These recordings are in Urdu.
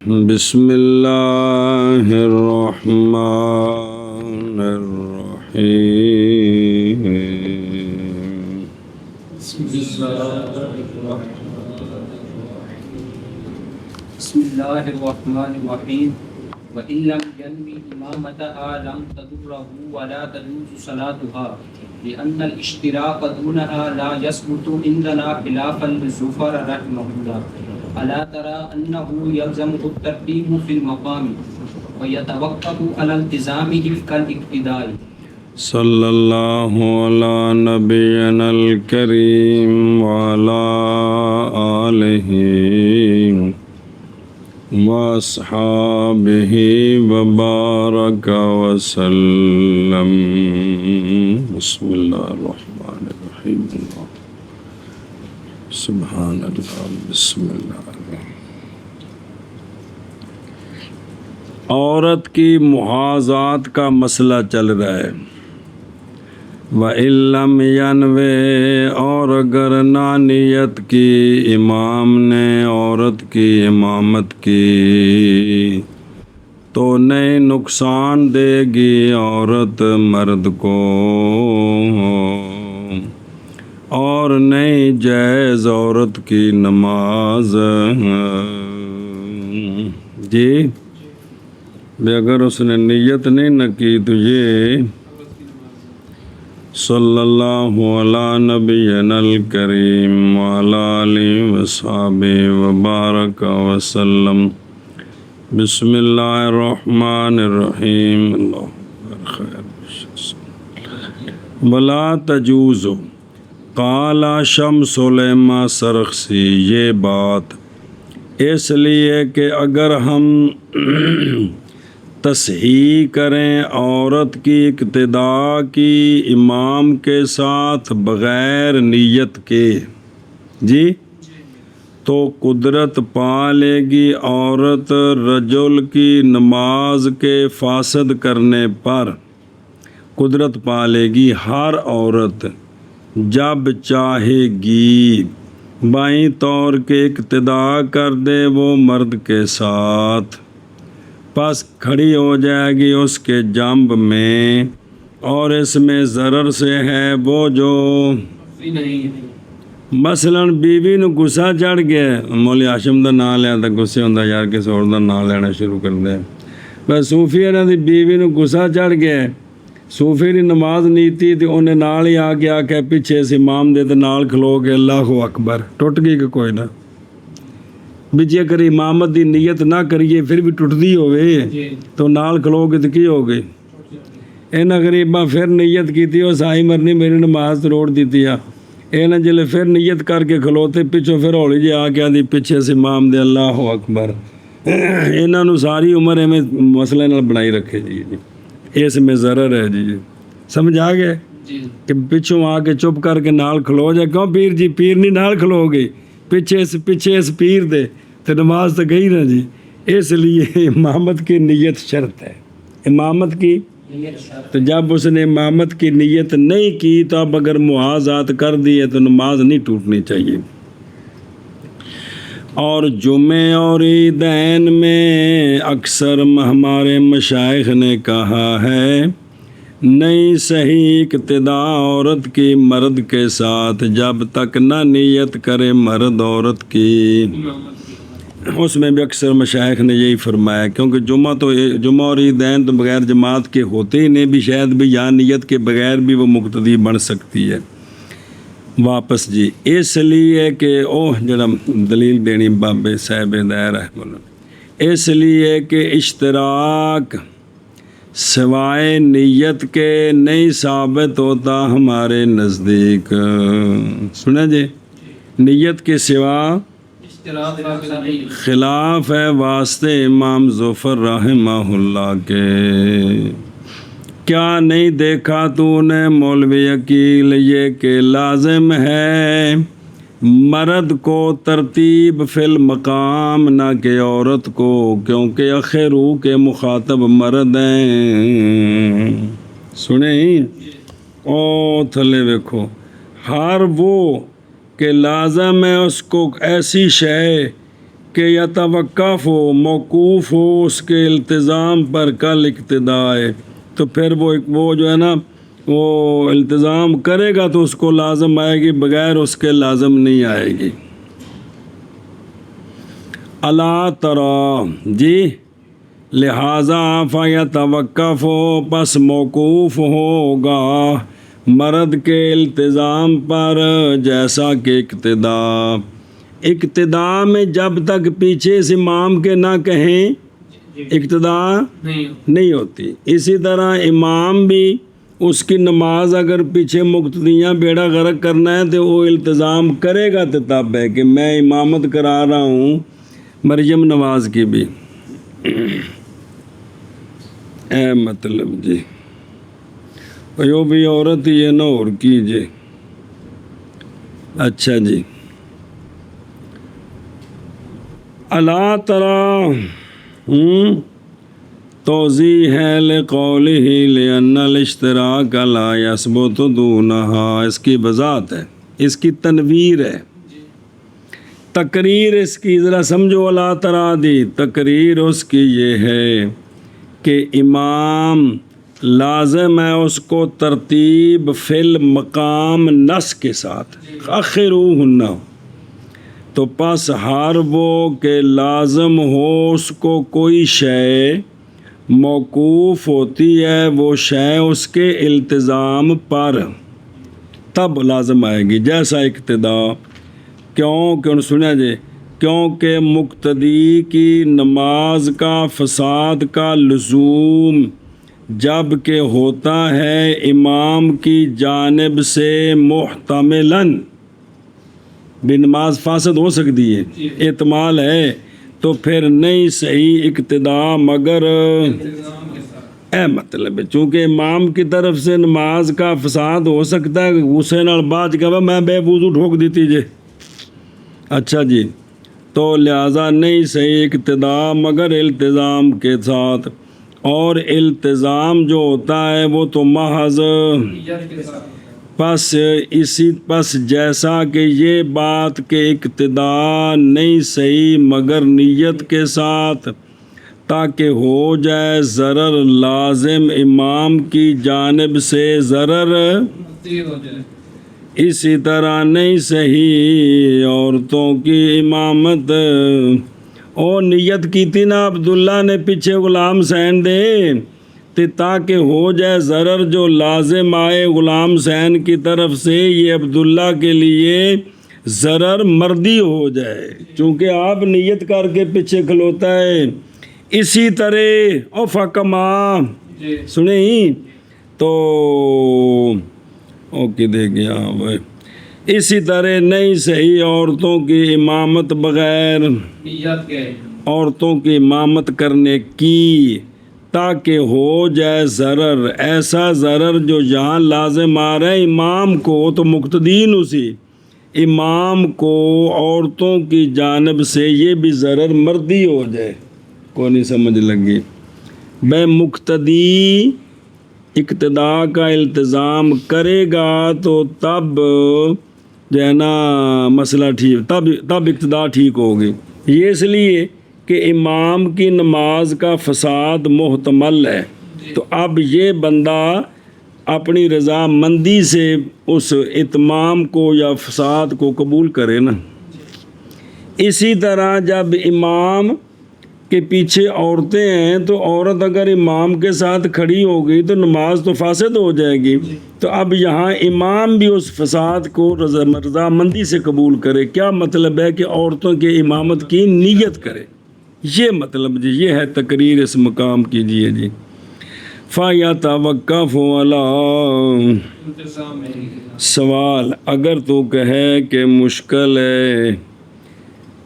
بسم اللہ الرحمن الرحیم بسم اللہ الرحمن الرحیم وَإِن لَمْ يَنْوِ إِمَامَتَهَا لَمْ تَضُرَّهُ وَلَا تَجُوزُ صَلَاتُهَا لِأَنَّ الاشتراك دونها لا يثبت عندنا خلافا للزفر رحمه الله ألا ترى أنه يلزمه الترتيب في المقام ويتوقف على التزامه كالاقتداء صلی اللہ علی نبینا الکریم وعلی آلہ واصحابہ وبارک وسلم بسم اللہ الرحمن الرحیم سبحان اللہ بسم اللہ الرحمن عورت کی محاذات کا مسئلہ چل رہا ہے وَإِن لَّمْ يَنْوِ اور اگر نہ نیت کی امام نے عورت کی امامت کی تو نہیں نقصان دے گی عورت مرد کو اور نہیں جائز عورت کی نماز جی بے اگر اس نے نیت نہیں نہ کی تو یہ صلی اللہ علی نبینا الکریم وعلی آلہ وصحبہ وبارک وسلم بسم اللہ الرحمن الرحیم اللہ خیر ولا تجوز قال شمس سلیمہ سرخسی یہ بات اس لیے کہ اگر ہم تصحیح کریں عورت کی اقتداء کی امام کے ساتھ بغیر نیت کے جی تو قدرت پا لے گی عورت رجل کی نماز کے فاسد کرنے پر قدرت پا لے گی ہر عورت جب چاہے گی بائیں طور کے اقتداء کر دے وہ مرد کے ساتھ پس کھڑی ہو جائے گی اس کے جنب میں اور اس میں ضرر سے ہے وہ جو مثلاً بیوی نو غصہ چڑھ گیا مولی ہاشم دا نام لیا تو غصے ہوندا یار کسی اور دا نام لینا شروع کر دے بس صوفی انہاں دی بیوی نو غصہ چڑھ گیا صوفی دی نماز نیتی تے انہیں نال ہی آ کے آکھے پیچھے اس امام دے تے نال کھلو کے اللہ اکبر ٹوٹ گئی کہ کوئی نہ بھی جے اگر امامت دی نیت نہ کریے پھر بھی ٹوٹدی ہوئے تو نال کھلو گے تو کی ہو گئی انہاں غریباں پھر نیت کیتی وہ سائی مرنی میری نماز روڑ دیتی ہے انہاں جلے پھر نیت کر کے کھلوتے پچھو پھر ہولی جی آ کے آدھی پیچھے سے امام دے اللہ اکبر انہاں نو ساری عمر میں مسئلے نال بنائی رکھے جی اس میں ضرر ہے جی سمجھ آ گئے کہ پچھوں آ کے چپ کر کے نال کھلو جائے کیوں پیر جی پیر نہیں نال کھلو گئی پیچھے اس پیر دے تو نماز تو گئی نا جی اس لیے امامت کی نیت شرط ہے امامت کی تو جب اس نے امامت کی نیت نہیں کی تو اب اگر محاذات کر دیے تو نماز نہیں ٹوٹنی چاہیے اور جمعے اور عیدین میں اکثر ہمارے مشائخ نے کہا ہے نہیں صحیح اقتداء عورت کی مرد کے ساتھ جب تک نہ نیت کرے مرد عورت کی اس میں بھی اکثر مشائخ نے یہی فرمایا کیونکہ جمعہ اور عیدین تو بغیر جماعت کے ہوتے ہی نہیں بھی شاید بھی یہاں نیت کے بغیر بھی وہ مقتدی بن سکتی ہے واپس جی اس لیے کہ جڑا دلیل دینی بابے صاحب دائر ہے اس لیے کہ اشتراک سوائے نیت کے نہیں ثابت ہوتا ہمارے نزدیک سنا جی نیت کے سوا خلاف ہے واسطے امام ظفر رحمہ اللہ کے کیا نہیں دیکھا تو نے مولوی عقیل یہ کہ لازم ہے مرد کو ترتیب فی المقام نہ کہ عورت کو کیونکہ اخرو کے مخاطب مرد ہیں سنیں او تھلے دیکھو ہر وہ کہ لازم ہے اس کو ایسی شے کہ یتوقف ہو، موقوف ہو اس کے التزام پر کل اقتدائے، تو پھر وہ جو ہے نا وہ التزام کرے گا تو اس کو لازم آئے گی، بغیر اس کے لازم نہیں آئے گی۔ الا تری، جی لہٰذا فیتوقف ہو، پس موقوف ہوگا مرد کے التزام پر جیسا کہ اقتدا میں جب تک پیچھے سے امام کے نہ کہیں اقتدا نہیں ہوتی۔ اسی طرح امام بھی اس کی نماز اگر پیچھے مقتدیاں بیڑا غرق کرنا ہے تو وہ التزام کرے گا، تو تب ہے کہ میں امامت کرا رہا ہوں مریم نواز کی بھی، اے مطلب جی وہ بھی عورت ہی ہے نا، اور کیجیے۔ اچھا جی، الا تری توضیح ہے لقولہ لأن الاشتراک لا یثبت دونہا، اس کی وضاحت ہے، اس کی تنویر ہے، تقریر اس کی ذرا سمجھو۔ الا تری دی تقریر اس کی یہ ہے کہ امام لازم ہے اس کو ترتیب فی المقام نص کے ساتھ، اخروہن، تو پس ہر وہ کہ لازم ہو اس کو کوئی شے موقوف ہوتی ہے، وہ شے اس کے التزام پر، تب لازم آئے گی جیسا اقتدا۔ کیوں سنیا جی، کیونکہ مقتدی کی نماز کا فساد کا لزوم جب کہ ہوتا ہے امام کی جانب سے محتملاً، بھی نماز فاسد ہو سکتی ہے، احتمال ہے، تو پھر نہیں صحیح اقتدا مگر اے مطلب ہے چونکہ امام کی طرف سے نماز کا فساد ہو سکتا ہے، غصے نال بعد کہ میں بے وضو ٹھوک دیتی جے، اچھا جی، تو لہٰذا نہیں صحیح اقتدا مگر التزام کے ساتھ، اور التزام جو ہوتا ہے وہ تو محض پس جیسا کہ یہ بات کہ اقتدا نہیں صحیح مگر نیت کے ساتھ، تاکہ ہو جائے ضرر لازم امام کی جانب سے ضرر، اسی طرح نہیں صحیح عورتوں کی امامت۔ اور نیت کی تھی نا عبداللہ نے پیچھے غلام حسین دے، تاکہ ہو جائے ضرر جو لازم آئے غلام حسین کی طرف سے، یہ عبداللہ کے لیے ضرر مردی ہو جائے، چونکہ آپ نیت کر کے پیچھے کھلوتا ہے۔ اسی طرح فکما سنیں تو اوکے دے گیا، اسی طرح نہیں صحیح عورتوں کی امامت بغیر عورتوں کی امامت کرنے کی، تاکہ ہو جائے ضرر، ایسا ضرر جو یہاں لازم آ رہا ہے امام کو، تو مقتدین اسی امام کو عورتوں کی جانب سے یہ بھی ضرر مردی ہو جائے، کو نہیں سمجھ لگی؟ بے مقتدی اقتدا کا التزام کرے گا تو تب جو ہے نا مسئلہ ٹھیک، تب اقتدا ٹھیک ہوگی۔ یہ اس لیے کہ امام کی نماز کا فساد محتمل ہے، تو اب یہ بندہ اپنی رضامندی سے اس اتمام کو یا فساد کو قبول کرے نا۔ اسی طرح جب امام کے پیچھے عورتیں ہیں تو عورت اگر امام کے ساتھ کھڑی ہو گئی تو نماز تو فاسد ہو جائے گی، تو اب یہاں امام بھی اس فساد کو رضامندی سے قبول کرے۔ کیا مطلب ہے کہ عورتوں کے امامت کی نیت کرے، یہ مطلب جی، یہ ہے تقریر اس مقام کیجیے جی۔ فَيَتَوَقَّفُ عَلَىٰ سوال، اگر تو کہے کہ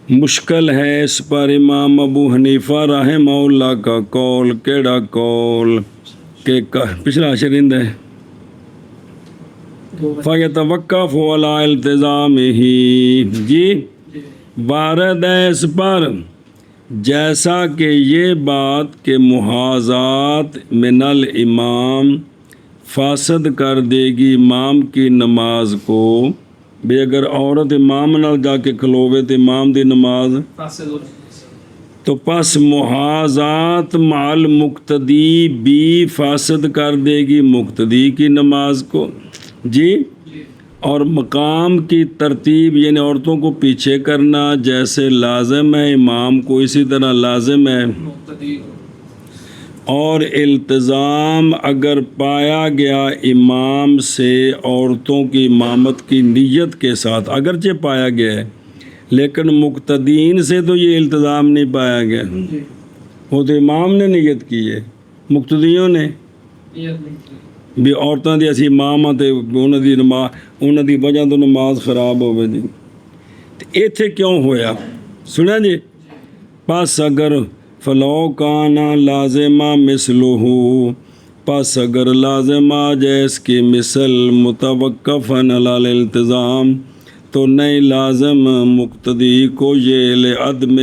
مشکل ہے اس پر امام ابو حنیفہ رحمہ اللہ کا قول، کیڑا قول کہ پچھلا شرند ہے، فَيَتَوَقَّفُ عَلَىٰ الْتِزَامِهِ، جی وارد ہے اس پر جیسا کہ یہ بات کہ محاذات من الامام فاسد کر دے گی امام کی نماز کو، بھی اگر عورت امام نال جا کے کھلوے تو امام دی نماز فاسد ہو تو پس محاذات مال مقتدی بھی فاسد کر دے گی مقتدی کی نماز کو جی. اور مقام کی ترتیب یعنی عورتوں کو پیچھے کرنا جیسے لازم ہے امام کو اسی طرح لازم ہے. مقتدی اور التزام اگر پایا گیا امام سے عورتوں کی امامت کی نیت کے ساتھ اگرچہ پایا گیا ہے لیکن مقتدین سے تو یہ التزام نہیں پایا گیا. وہ تو امام نے نیت کی ہے مقتدیوں نے بھی عورتوں دی اسی امام تے انہاں دی وجہ تو نماز خراب ہوے جی. تے ایتھے کیوں ہویا سنیا جی. پس اگر فلو کانا لازمہ مثلہ پس اگر لازمہ جیس کی مثل متوقفاً علی الالتزام تو نہیں لازم مقتدی کو یہ لعدم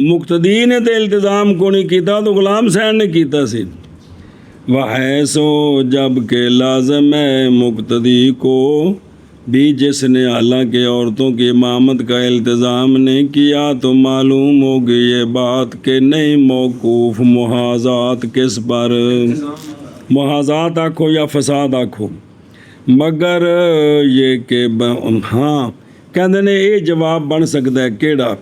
مقتدی نے تو التزام کو نہیں کیتا تو غلام حسین نے کیتا سی. وحیثو جب کہ لازم ہے مقتدی کو بھی جس نے حالانکہ عورتوں کی امامت کا التزام نہیں کیا تو معلوم ہوگی یہ بات کہ نہیں موقوف محاذات کس پر محاذات آکھو یا فساد آکھو مگر یہ کہ ہاں کہندے نے یہ جواب بن سکتا ہے کیڑا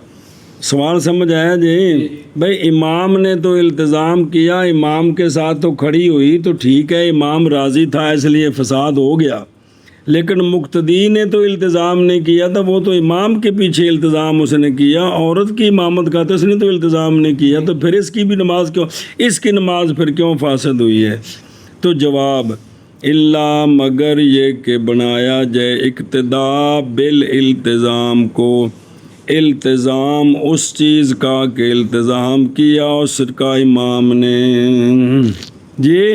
سوال سمجھ آیا جی. بھئی امام نے تو التزام کیا امام کے ساتھ تو کھڑی ہوئی تو ٹھیک ہے امام راضی تھا اس لیے فساد ہو گیا لیکن مقتدی نے تو التزام نہیں کیا تھا وہ تو امام کے پیچھے التزام اس نے کیا عورت کی امامت کا تو اس نے تو التزام نہیں کیا تو پھر اس کی بھی نماز کیوں اس کی نماز پھر کیوں فاسد ہوئی ہے. تو جواب اللہ مگر یہ کہ بنایا جائے اقتداء بالالتزام کو التزام اس چیز کا کہ التزام کیا اس کا امام نے جی.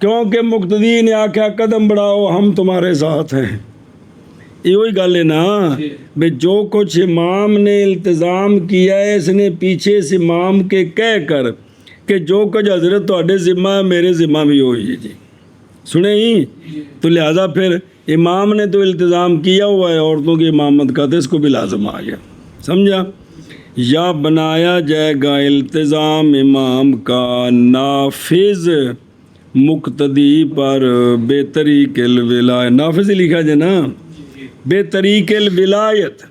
کیونکہ مقتدی نے آکھا قدم بڑھاؤ ہم تمہارے ساتھ ہیں. یہی گل ہے نا بھئی جو کچھ امام نے التزام کیا ہے اس نے پیچھے سے امام کے کہہ کر کہ جو کچھ حضرت تہاڈے ذمہ ہے میرے ذمہ بھی ہوئی جی سنیں ہی تو لہذا پھر امام نے تو التزام کیا ہوا ہے عورتوں کی امامت کا تو اس کو بھی لازم آ گیا سمجھا. یا بنایا جائے گا التزام امام کا نافذ مقتدی پر بے طریق الولایت نافذ لکھا جائے نا بے طریق الولایت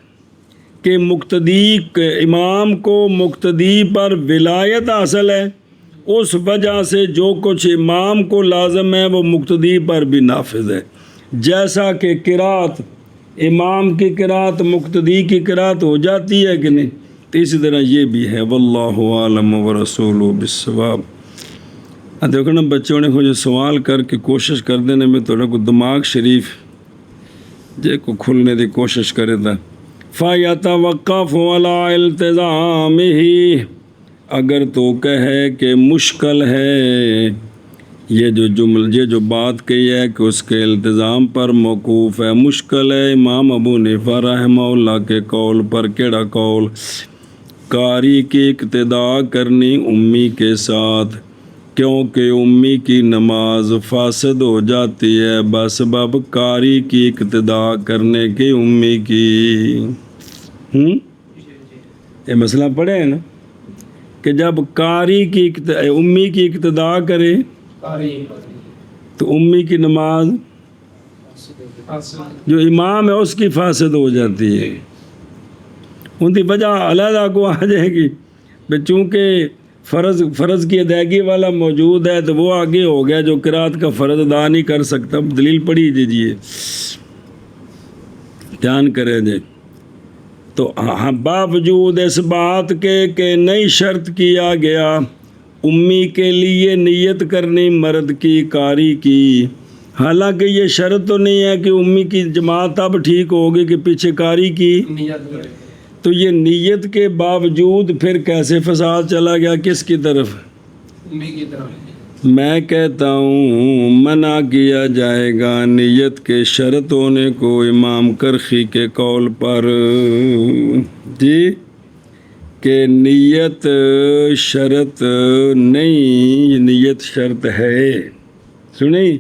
کہ مقتدی امام کو مقتدی پر ولایت حاصل ہے اس وجہ سے جو کچھ امام کو لازم ہے وہ مقتدی پر بھی نافذ ہے. جیسا کہ قرات امام کی قرات مقتدی کی قرات ہو جاتی ہے کہ نہیں تو اسی طرح یہ بھی ہے. واللہ عالم ورسولہ بالصواب. دیکھو نا بچوں نے کچھ سوال کر کے کوشش کر دینے میں تھوڑا کو دماغ شریف جے کو کھلنے دی کوشش کرے تھا. فَيَتَوَقَّفُ عَلَىٰ الْتِزَامِهِ اگر تو کہے کہ مشکل ہے یہ جو بات کہی ہے کہ اس کے التزام پر موقوف ہے مشکل ہے امام ابو حنیفہ رحمہ اللہ کے قول پر. کیڑا قول قاری کی اقتداء کرنی امی کے ساتھ کیونکہ امی کی نماز فاسد ہو جاتی ہے بسبب قاری کی اقتداء کرنے کی امی کی. یہ مسئلہ پڑھے ہیں نا کہ جب قاری کی امی کی اقتداء کرے تو امی کی نماز جو امام ہے اس کی فاسد ہو جاتی ہے. ان کی وجہ علیحدہ کو آ جائے گی چونکہ فرض کی ادائیگی والا موجود ہے تو وہ آگے ہو گیا جو قرات کا فرض ادا نہیں کر سکتا. دلیل پڑھی دیجئے دھیان کریں جی. تو باوجود اس بات کے کہ نئی شرط کیا گیا امی کے لیے نیت کرنی مرد کی قاری کی حالانکہ یہ شرط تو نہیں ہے کہ امی کی جماعت اب ٹھیک ہوگی کہ پیچھے قاری کی تو یہ نیت کے باوجود پھر کیسے فساد چلا گیا کس کی طرف امی کی طرف. میں کہتا ہوں منع کیا جائے گا نیت کے شرط ہونے کو امام کرخی کے قول پر جی کہ نیت شرط نہیں نیت شرط ہے. سنیں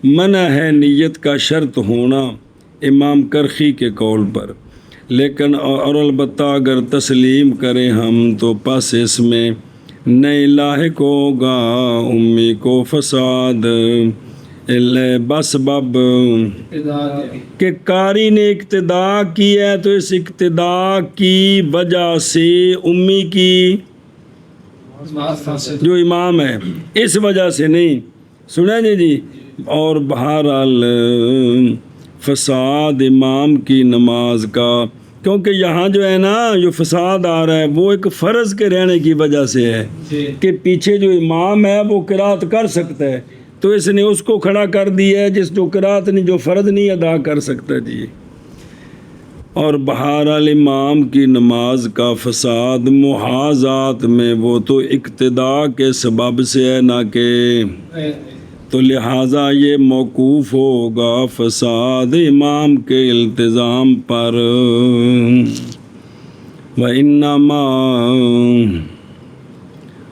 منع ہے نیت کا شرط ہونا امام کرخی کے قول پر، لیکن اور البتہ اگر تسلیم کریں ہم تو پس اس میں نہیں لاحق ہوگا امی کو فساد بسبب کہ قاری نے اقتدا کی ہے تو اس اقتدا کی وجہ سے امی کی جو امام ہے اس وجہ سے نہیں، سنیں جی اور بہرحال فساد امام کی نماز کا، کیونکہ یہاں جو ہے نا جو فساد آ رہا ہے وہ ایک فرض کے رہنے کی وجہ سے ہے کہ پیچھے جو امام ہے وہ قرات کر سکتا ہے تو اس نے اس کو کھڑا کر دیا ہے جس جو قرات نہیں، جو فرض نہیں ادا کر سکتا جی۔ اور بہرحال امام کی نماز کا فساد محاذات میں وہ تو اقتدا کے سبب سے ہے نہ کہ، تو لہٰذا یہ موقوف ہوگا فساد امام کے التزام پر۔ وَإِنَّمَا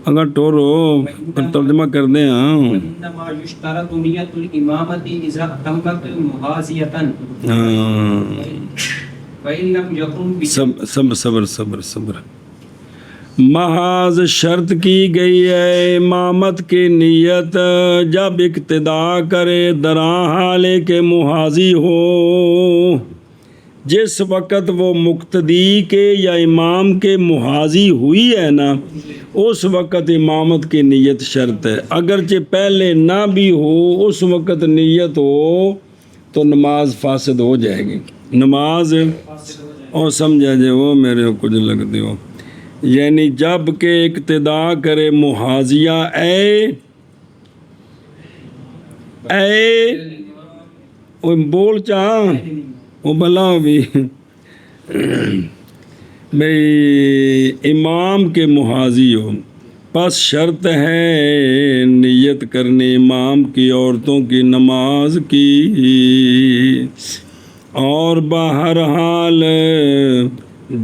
اگر ٹورو ترجمہ کر دیں ہاں وَإِنَّمَا يُشْتَرَطُ نِيَّةُ الْإِمَامَةِ إِذَا احْتَمَّتْ مُحَاذِيَةً وَإِن لَّمْ يَكُن صبر محاذ شرط کی گئی ہے امامت کی نیت جب اقتدا کرے دراں حالے کے محاذی ہو، جس وقت وہ مقتدی کے یا امام کے محاذی ہوئی ہے نا اس وقت امامت کی نیت شرط ہے، اگرچہ پہلے نہ بھی ہو اس وقت نیت ہو تو نماز فاسد ہو جائے گی، نماز اور سمجھا جائے وہ میرے کو کچھ لگتے ہو، یعنی جب کہ اقتدا کرے محاذیہ وہ بول چاہ وہ بلا بھی بھئی امام کے محاذی ہو، پس شرط ہے نیت کرنے امام کی عورتوں کی نماز کی، اور بہرحال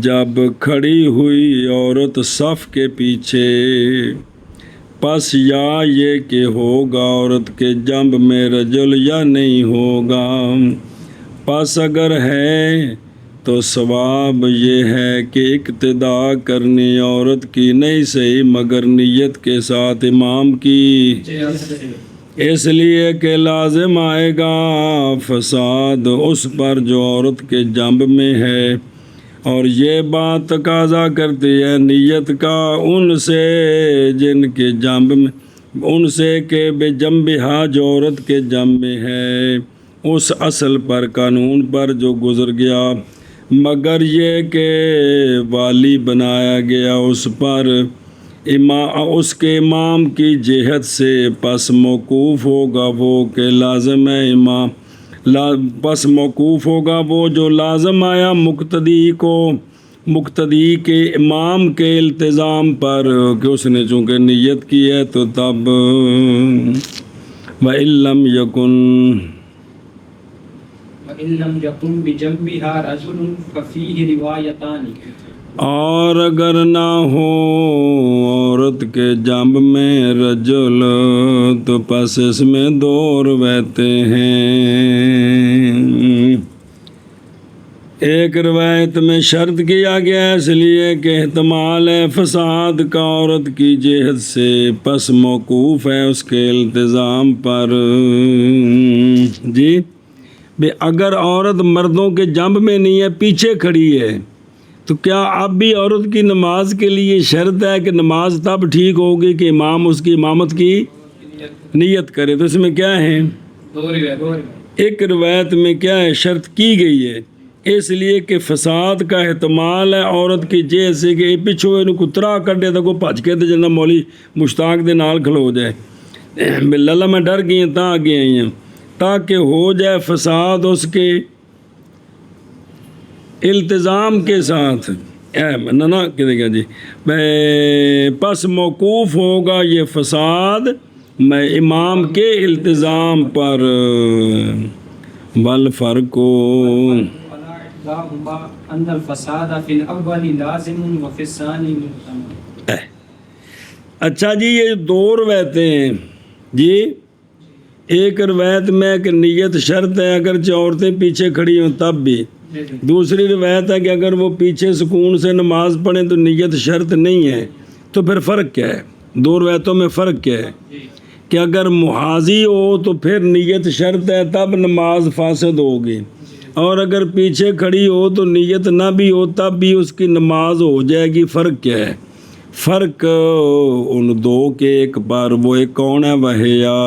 جب کھڑی ہوئی عورت صف کے پیچھے پس یا یہ کہ ہوگا عورت کے جنب میں رجل یا نہیں ہوگا، پس اگر ہے تو ثواب یہ ہے کہ اقتدا کرنی عورت کی نہیں صحیح مگر نیت کے ساتھ امام کی، اس لیے کہ لازم آئے گا فساد اس پر جو عورت کے جنب میں ہے، اور یہ بات تقاضا کرتی ہے نیت کا ان سے جن کے جنب میں، ان سے کہ بے جنبہا جو عورت کے جنب میں ہے اس اصل پر قانون پر جو گزر گیا، مگر یہ کہ والی بنایا گیا اس پر اس کے امام کی جہت سے، پس موقوف ہوگا وہ کہ لازم ہے امام، پس موقوف ہوگا وہ جو لازم آیا مقتدی کو، مقتدی کے امام کے التزام پر کہ اس نے چونکہ نیت کی ہے تو تب وَإِن لَّمْ يَكُن وَإِن لَّمْ يَكُن بِجَنبِهَا رَجُلٌ فَفِيهِ رِوَایَتَانِ، اور اگر نہ ہو عورت کے جنب میں رجل تو پس اس میں دو روایتیں ہیں، ایک روایت میں شرط کیا گیا اس لیے کہ احتمال ہے فساد کا عورت کی جہت سے، پس موقوف ہے اس کے التزام پر جی۔ اگر عورت مردوں کے جنب میں نہیں ہے پیچھے کھڑی ہے تو کیا اب بھی عورت کی نماز کے لیے شرط ہے کہ نماز تب ٹھیک ہوگی کہ امام اس کی امامت کی نیت کرے؟ تو اس میں کیا ہے، ایک روایت میں کیا ہے شرط کی گئی ہے اس لیے کہ فساد کا احتمال ہے عورت کی جہت سے کہ پچھو ان کو ترا کر دے تو کو بھج کے تو جناب مولی مشتاق دے نال کھلو جائے بلّہ میں ڈر گئی ہیں تا آگے آئی ہیں تاکہ ہو جائے فساد اس کے التزام کے ساتھ نہ کہتے گا جی، پس موقوف ہوگا یہ فساد میں امام کے التزام پر، والفرق ان الفساد فی الاول لازم وفی الثانی محتمل۔ اچھا جی یہ دو روایتیں ہیں جی، ایک روایت میں کہ نیت شرط ہے اگرچہ عورتیں پیچھے کھڑی ہوں تب بھی، دوسری روایت ہے کہ اگر وہ پیچھے سکون سے نماز پڑھیں تو نیت شرط نہیں ہے. تو پھر فرق کیا ہے؟ دو روایتوں میں فرق کیا ہے؟ کہ اگر محاذی ہو تو پھر نیت شرط ہے تب نماز فاسد ہوگی، اور اگر پیچھے کھڑی ہو تو نیت نہ بھی ہو تب بھی اس کی نماز ہو جائے گی. فرق کیا ہے؟ فرق ان دو کے ایک پر وہ ایک کون ہے؟ وحیا.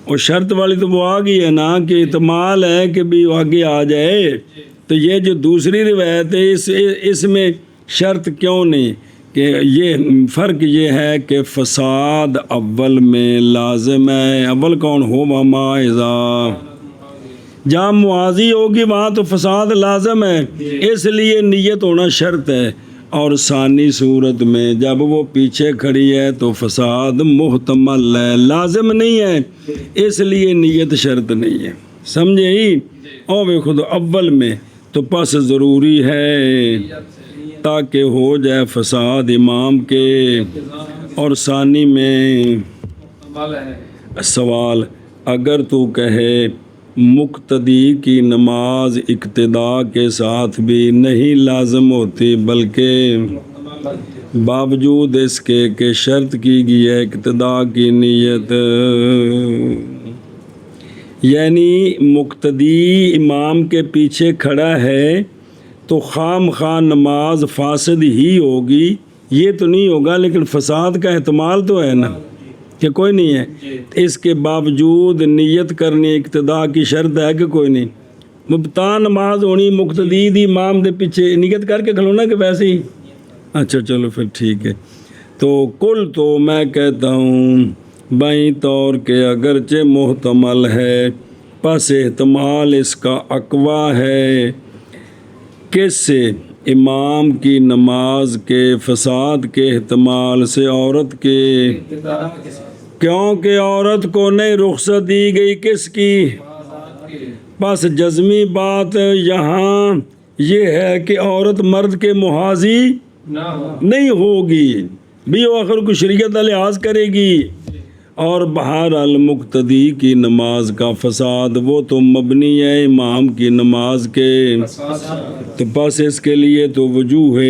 اور شرط والی تو وہ آ گئی ہے نا کہ احتمال ہے کہ بھی آگے آ جائے. تو یہ جو دوسری روایت ہے اس میں شرط کیوں نہیں؟ کہ یہ فرق یہ ہے کہ فساد اول میں لازم ہے. اول کون ہو؟ وما اذا. جہاں معاذی ہوگی وہاں تو فساد لازم ہے، اس لیے نیت ہونا شرط ہے. اور ثانی صورت میں جب وہ پیچھے کھڑی ہے تو فساد محتمل ہے، لازم نہیں ہے، اس لیے نیت شرط نہیں ہے. سمجھے ہی؟ اور خود اول میں تو پس ضروری ہے تاکہ ہو جائے فساد امام کے. اور ثانی میں سوال، اگر تو کہے مقتدی کی نماز اقتدا کے ساتھ بھی نہیں لازم ہوتی بلکہ باوجود اس کے کہ شرط کی گئی ہے اقتدا کی نیت، یعنی مقتدی امام کے پیچھے کھڑا ہے تو خام خواہ نماز فاسد ہی ہوگی، یہ تو نہیں ہوگا لیکن فساد کا احتمال تو ہے نا کہ کوئی نہیں ہے. اس کے باوجود نیت کرنی اقتدا کی شرط ہے کہ کوئی نہیں؟ مبتدا نماز ہونی مقتدی دی امام دے پیچھے نیت کر کے کھلونا کہ ویسے ہی؟ اچھا چلو پھر ٹھیک ہے. تو کل تو میں کہتا ہوں بائیں طور کے اگرچہ محتمل ہے پس احتمال اس کا اقوا ہے. کس سے؟ امام کی نماز کے فساد کے احتمال سے عورت کے، کیونکہ عورت کو نہیں رخصت دی گئی کس کی؟ بس جزمی بات یہاں یہ ہے کہ عورت مرد کے محاذی نہیں ہوگی، بھی وہ آخر کو شریعت کا لحاظ کرے گی. اور بہرحال مقتدی کی نماز کا فساد وہ تو مبنی ہے امام کی نماز کے، تو بس اس کے لیے تو وجوہ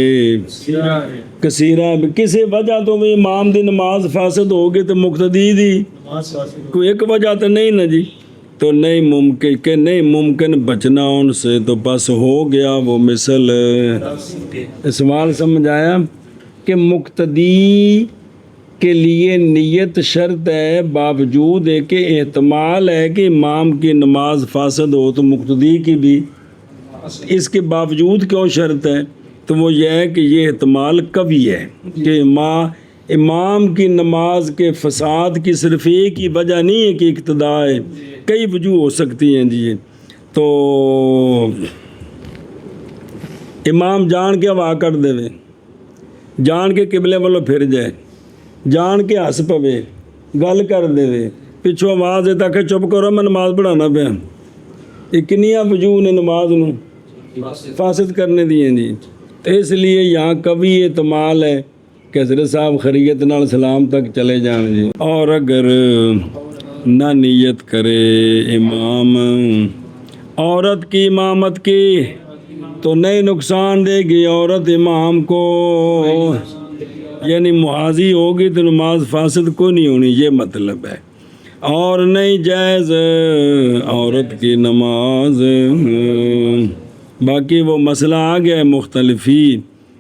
کثیرہ، کسی وجہ تو بھی امام دی نماز فاسد ہوگی تو مقتدی دی کوئی ایک وجہ تو نہیں نا جی. تو نہیں ممکن کہ نہیں ممکن بچنا ان سے، تو بس ہو گیا وہ مثل. سوال سمجھ آیا کہ مقتدی کے لیے نیت شرط ہے باوجود ہے کہ احتمال ہے کہ امام کی نماز فاسد ہو، تو مقتدی کی بھی اس کے باوجود کیوں شرط ہے؟ تو وہ یہ ہے کہ یہ احتمال قوی ہے کہ امام کی نماز کے فساد کی صرف ایک ہی وجہ نہیں ہے کہ اقتدا ہے، کئی وجوہ ہو سکتی ہیں جی. تو امام جان کے ہوا کر دے، جان کے قبلے والوں پھر جائے، جان کے ہس پوے، گل کر دے، پچھو آواز دیتا کہ چپ کرو میں نماز پڑھانا پیا. یہ کنیاں وجوہ نے نماز نو فاسد کرنے دیے جی. تو اس لیے یہاں کبھی احتمال ہے کہ حضرت صاحب خیریت نال سلام تک چلے جان جی. اور اگر نہ نیت کرے امام عورت کی امامت کی تو نہیں نقصان دے گی عورت امام کو، یعنی محاذی ہوگی تو نماز فاسد کو نہیں ہونی، یہ مطلب ہے. اور نہیں جائز عورت کی نماز. باقی وہ مسئلہ آ گیا ہے مختلفی،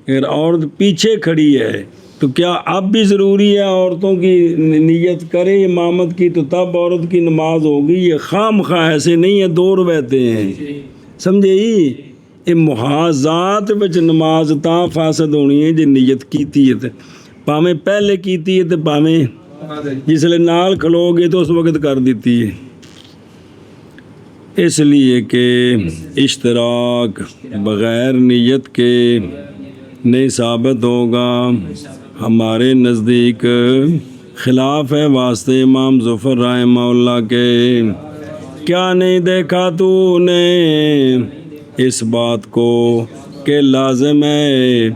اگر عورت پیچھے کھڑی ہے تو کیا اب بھی ضروری ہے عورتوں کی نیت کرے امامت کی تو تب عورت کی نماز ہوگی؟ یہ خام خواہ ایسے نہیں ہے، دو روایتیں ہیں، سمجھے ہی؟ یہ محاذات وچ نماز تا فاسد ہونی ہے جی نیت کیتی ہے، پاویں پہلے کیتی ہے تو پاویں جس لئے نال کھلو گے تو اس وقت کر دیتی ہے. اس لیے کہ اشتراک بغیر نیت کے نہیں ثابت ہوگا. ہمارے نزدیک خلاف ہے واسطے امام ظفر رحمہ اللہ کے. کیا نہیں دیکھا تو نے اس بات کو کہ لازم ہے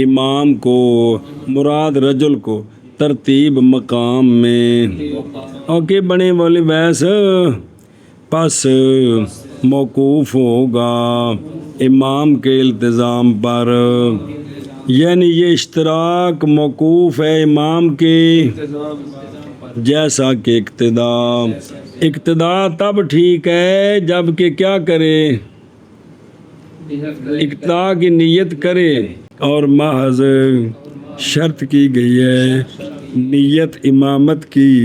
امام کو مراد رجل کو ترتیب مقام میں اور کہ بنے والے ویس پس موقوف ہوگا امام کے التزام پر، یعنی یہ اشتراک موقوف ہے امام کے جیسا کہ اقتدا تب ٹھیک ہے جب کہ کیا کرے، اقتدا کی نیت کرے، اور محض شرط کی گئی ہے نیت امامت کی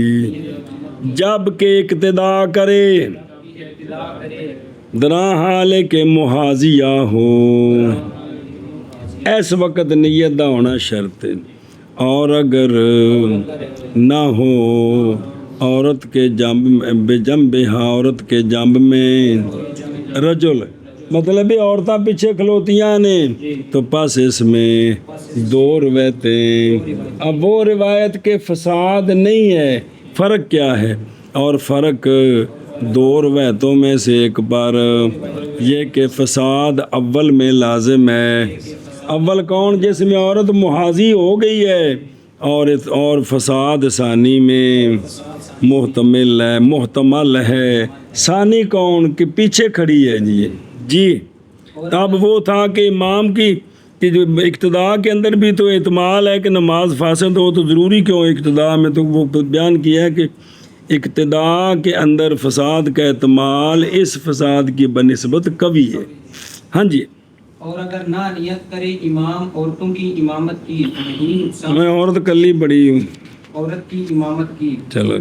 جب کہ اقتدا کرے درا حال کے محاذیہ ہو، اس وقت نیت دا ہونا شرط ہے، اور اگر نہ ہو عورت کے جنب عورت کے جنب میں رجل، مطلب عورتیں پیچھے کھلوتیاں نے تو پس اس میں دو روایتیں، اب وہ روایت کے فساد نہیں ہے، فرق کیا ہے، اور فرق دو روایتوں میں سے ایک پر یہ کہ فساد اول میں لازم ہے، اول کون جس میں عورت محاذی ہو گئی ہے، اور فساد ثانی میں محتمل ہے، ثانی کون کہ پیچھے کھڑی ہے جی اب وہ تھا کہ امام کی کہ جو اقتداء کے اندر بھی تو احتمال ہے کہ نماز فاسد ہو، تو ضروری کیوں اقتداء میں تو وہ بیان کیا ہے کہ اقتداء کے اندر فساد کا احتمال اس فساد کی بنسبت قوی ہے۔ ہاں جی، اور اگر نہ نیت کرے امام عورتوں کی امامت کی تو نہیں نقصان، میں عورت کلی بڑی ہوں، عورت کی امامت کی چلو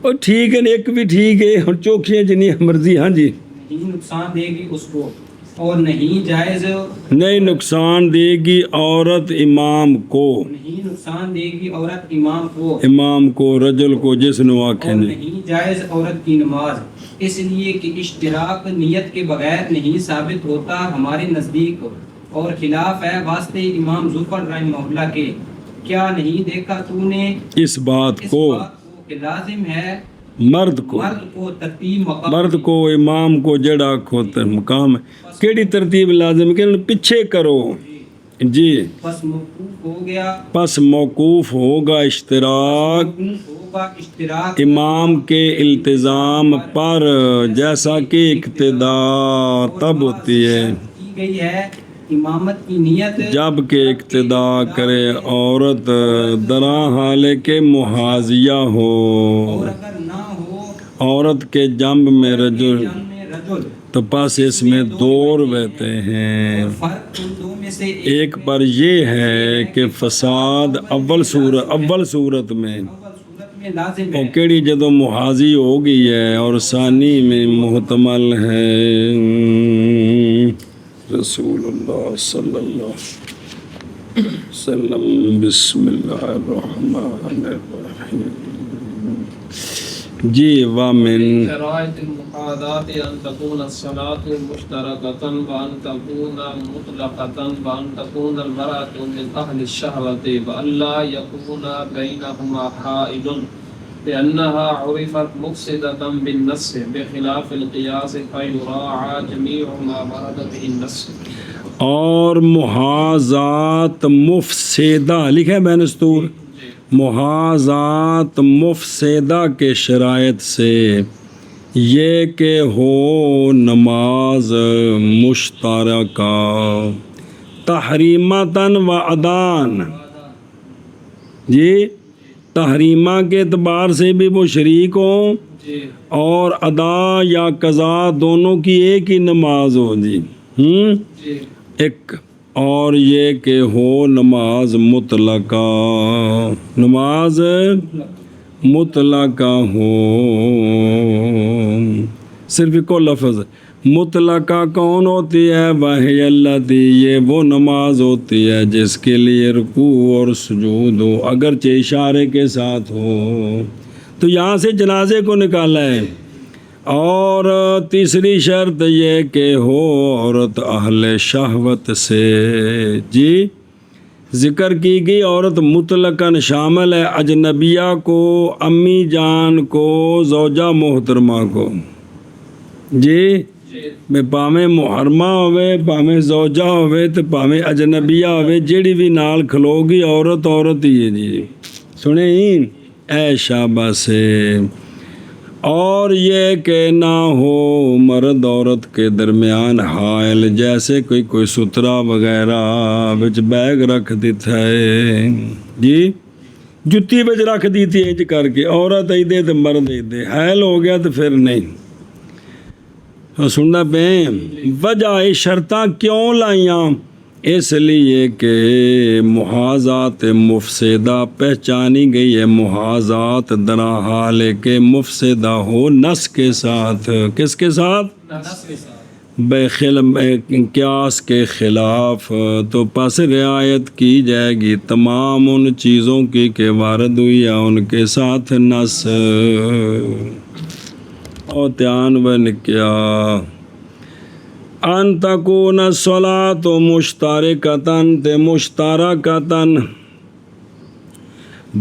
اور ٹھیک ہے، ایک بھی ٹھیک ہے، اور چوکھیاں جنی مرضی۔ ہاں جی، نہیں نقصان دے گی اس کو، اور نہیں جائز، نہیں نقصان دے گی عورت امام کو، نہیں نقصان دے گی عورت امام کو رجل کو جس نے آنکھیں اور نے، نہیں جائز عورت کی نماز، اس لیے کہ اشتراک نیت کے بغیر نہیں ثابت ہوتا ہمارے نزدیک، اور خلاف ہے واسطے امام ظفر رحمہ اللہ کے، کیا نہیں دیکھا تو نے اس بات کو کہ لازم ہے مرد کو ترتیب مقام، مرد کو امام کو جڑا کھوتا مقام ہے، کیڑی ترتیب لازم ہے کہ پیچھے کرو جی، بس موقوف ہو گیا، پس موقوف ہوگا اشتراک ہوگا اشتراک امام کے التزام پر، جیسا کہ اقتداء تب ہوتی ہے کی گئی ہے امامت کی نیت جب کہ اقتداء کرے عورت درا حال کے محاذیہ ہو، اور اگر نہ ہو عورت کے جنب میں رجل، رجل، تو پس اس میں دو روایتیں ہیں، فرق ان دو میں سے ایک پر یہ ہے کہ فساد اول صورت میں صورت میں لازم اور ہے، کیڑی جدو محاذی ہو گئی ہے، اور ثانی میں محتمل ہے۔ رسول اللہ صلی اللہ علیہ وسلم، بسم اللہ الرحمن الرحیم۔ جی وامن شرائط المحاذات ان تكون الصلاة مشتركة وان تكون مطلقة وان تكون المرأة من أهل الشهوة وأن لا يكون بينهما حائل لأنها عرفت مفسدة بالنص بخلاف القياس فيراعى جميع ما ورد به النص۔ اور محاذات مفسدہ لکھا ہے بینستور، محاذات مفسدہ کے شرائط سے یہ کہ ہو نماز مشترکہ تحریمتاً و ادان، جی تحریمہ کے اعتبار سے بھی وہ شریک ہوں، اور ادا یا قضا دونوں کی ایک ہی نماز ہو جی، ایک، اور یہ کہ ہو نماز مطلقہ، نماز مطلقہ ہو، صرف ایک لفظ مطلقہ کون ہوتی ہے؟ وَهِيَ الَّتِي، یہ وہ نماز ہوتی ہے جس کے لیے رکوع اور سجود ہو، اگرچہ اشارے کے ساتھ ہو، تو یہاں سے جنازے کو نکالا ہے۔ اور تیسری شرط یہ کہ ہو عورت اہل شہوت سے، جی ذکر کی گئی عورت مطلقاً شامل ہے اجنبیہ کو، امی جان کو، زوجہ محترمہ کو، جی ਵੀ ਭਾਵੇਂ ਮੁਹਰਮਾ ਹੋਵੇ, ਭਾਵੇਂ ਜ਼ੌਜਾ ਹੋਵੇ ਤੇ ਭਾਵੇਂ ਅਜਨਬੀਆ ਹੋਵੇ, ਜਿਹੜੀ ਵੀ ਨਾਲ ਖਲੋਗੀ ਔਰਤ ਔਰਤ ਹੀ ਹੈ ਜੀ। سنے اے شاباش اور یہ کہ نہ ہو مرد عورت کے درمیان حائل، جیسے کوئی سترا وغیرہ بچ بیگ رکھ دیتا ہے جی، جتی بچ رکھ دیتی ہے کر کے، عورت ہی دے تو مرد ہی دے، حائل ہو گیا تو پھر نہیں۔ سننا پہ وجہ شرطاں کیوں لائیاں؟ اس لیے کہ محاذات مفسدہ پہچانی گئی ہے، محاذات درا حال کہ مفسدہ ہو نس کے ساتھ، کس کے ساتھ؟ قیاس کے خلاف، تو پس رعایت کی جائے گی تمام ان چیزوں کی کہ وارد ہوئی ہے ان کے ساتھ نس۔ اور دھیان بن کیا ان تکون الصلاۃ مشترکۃ تے مشترکۃ،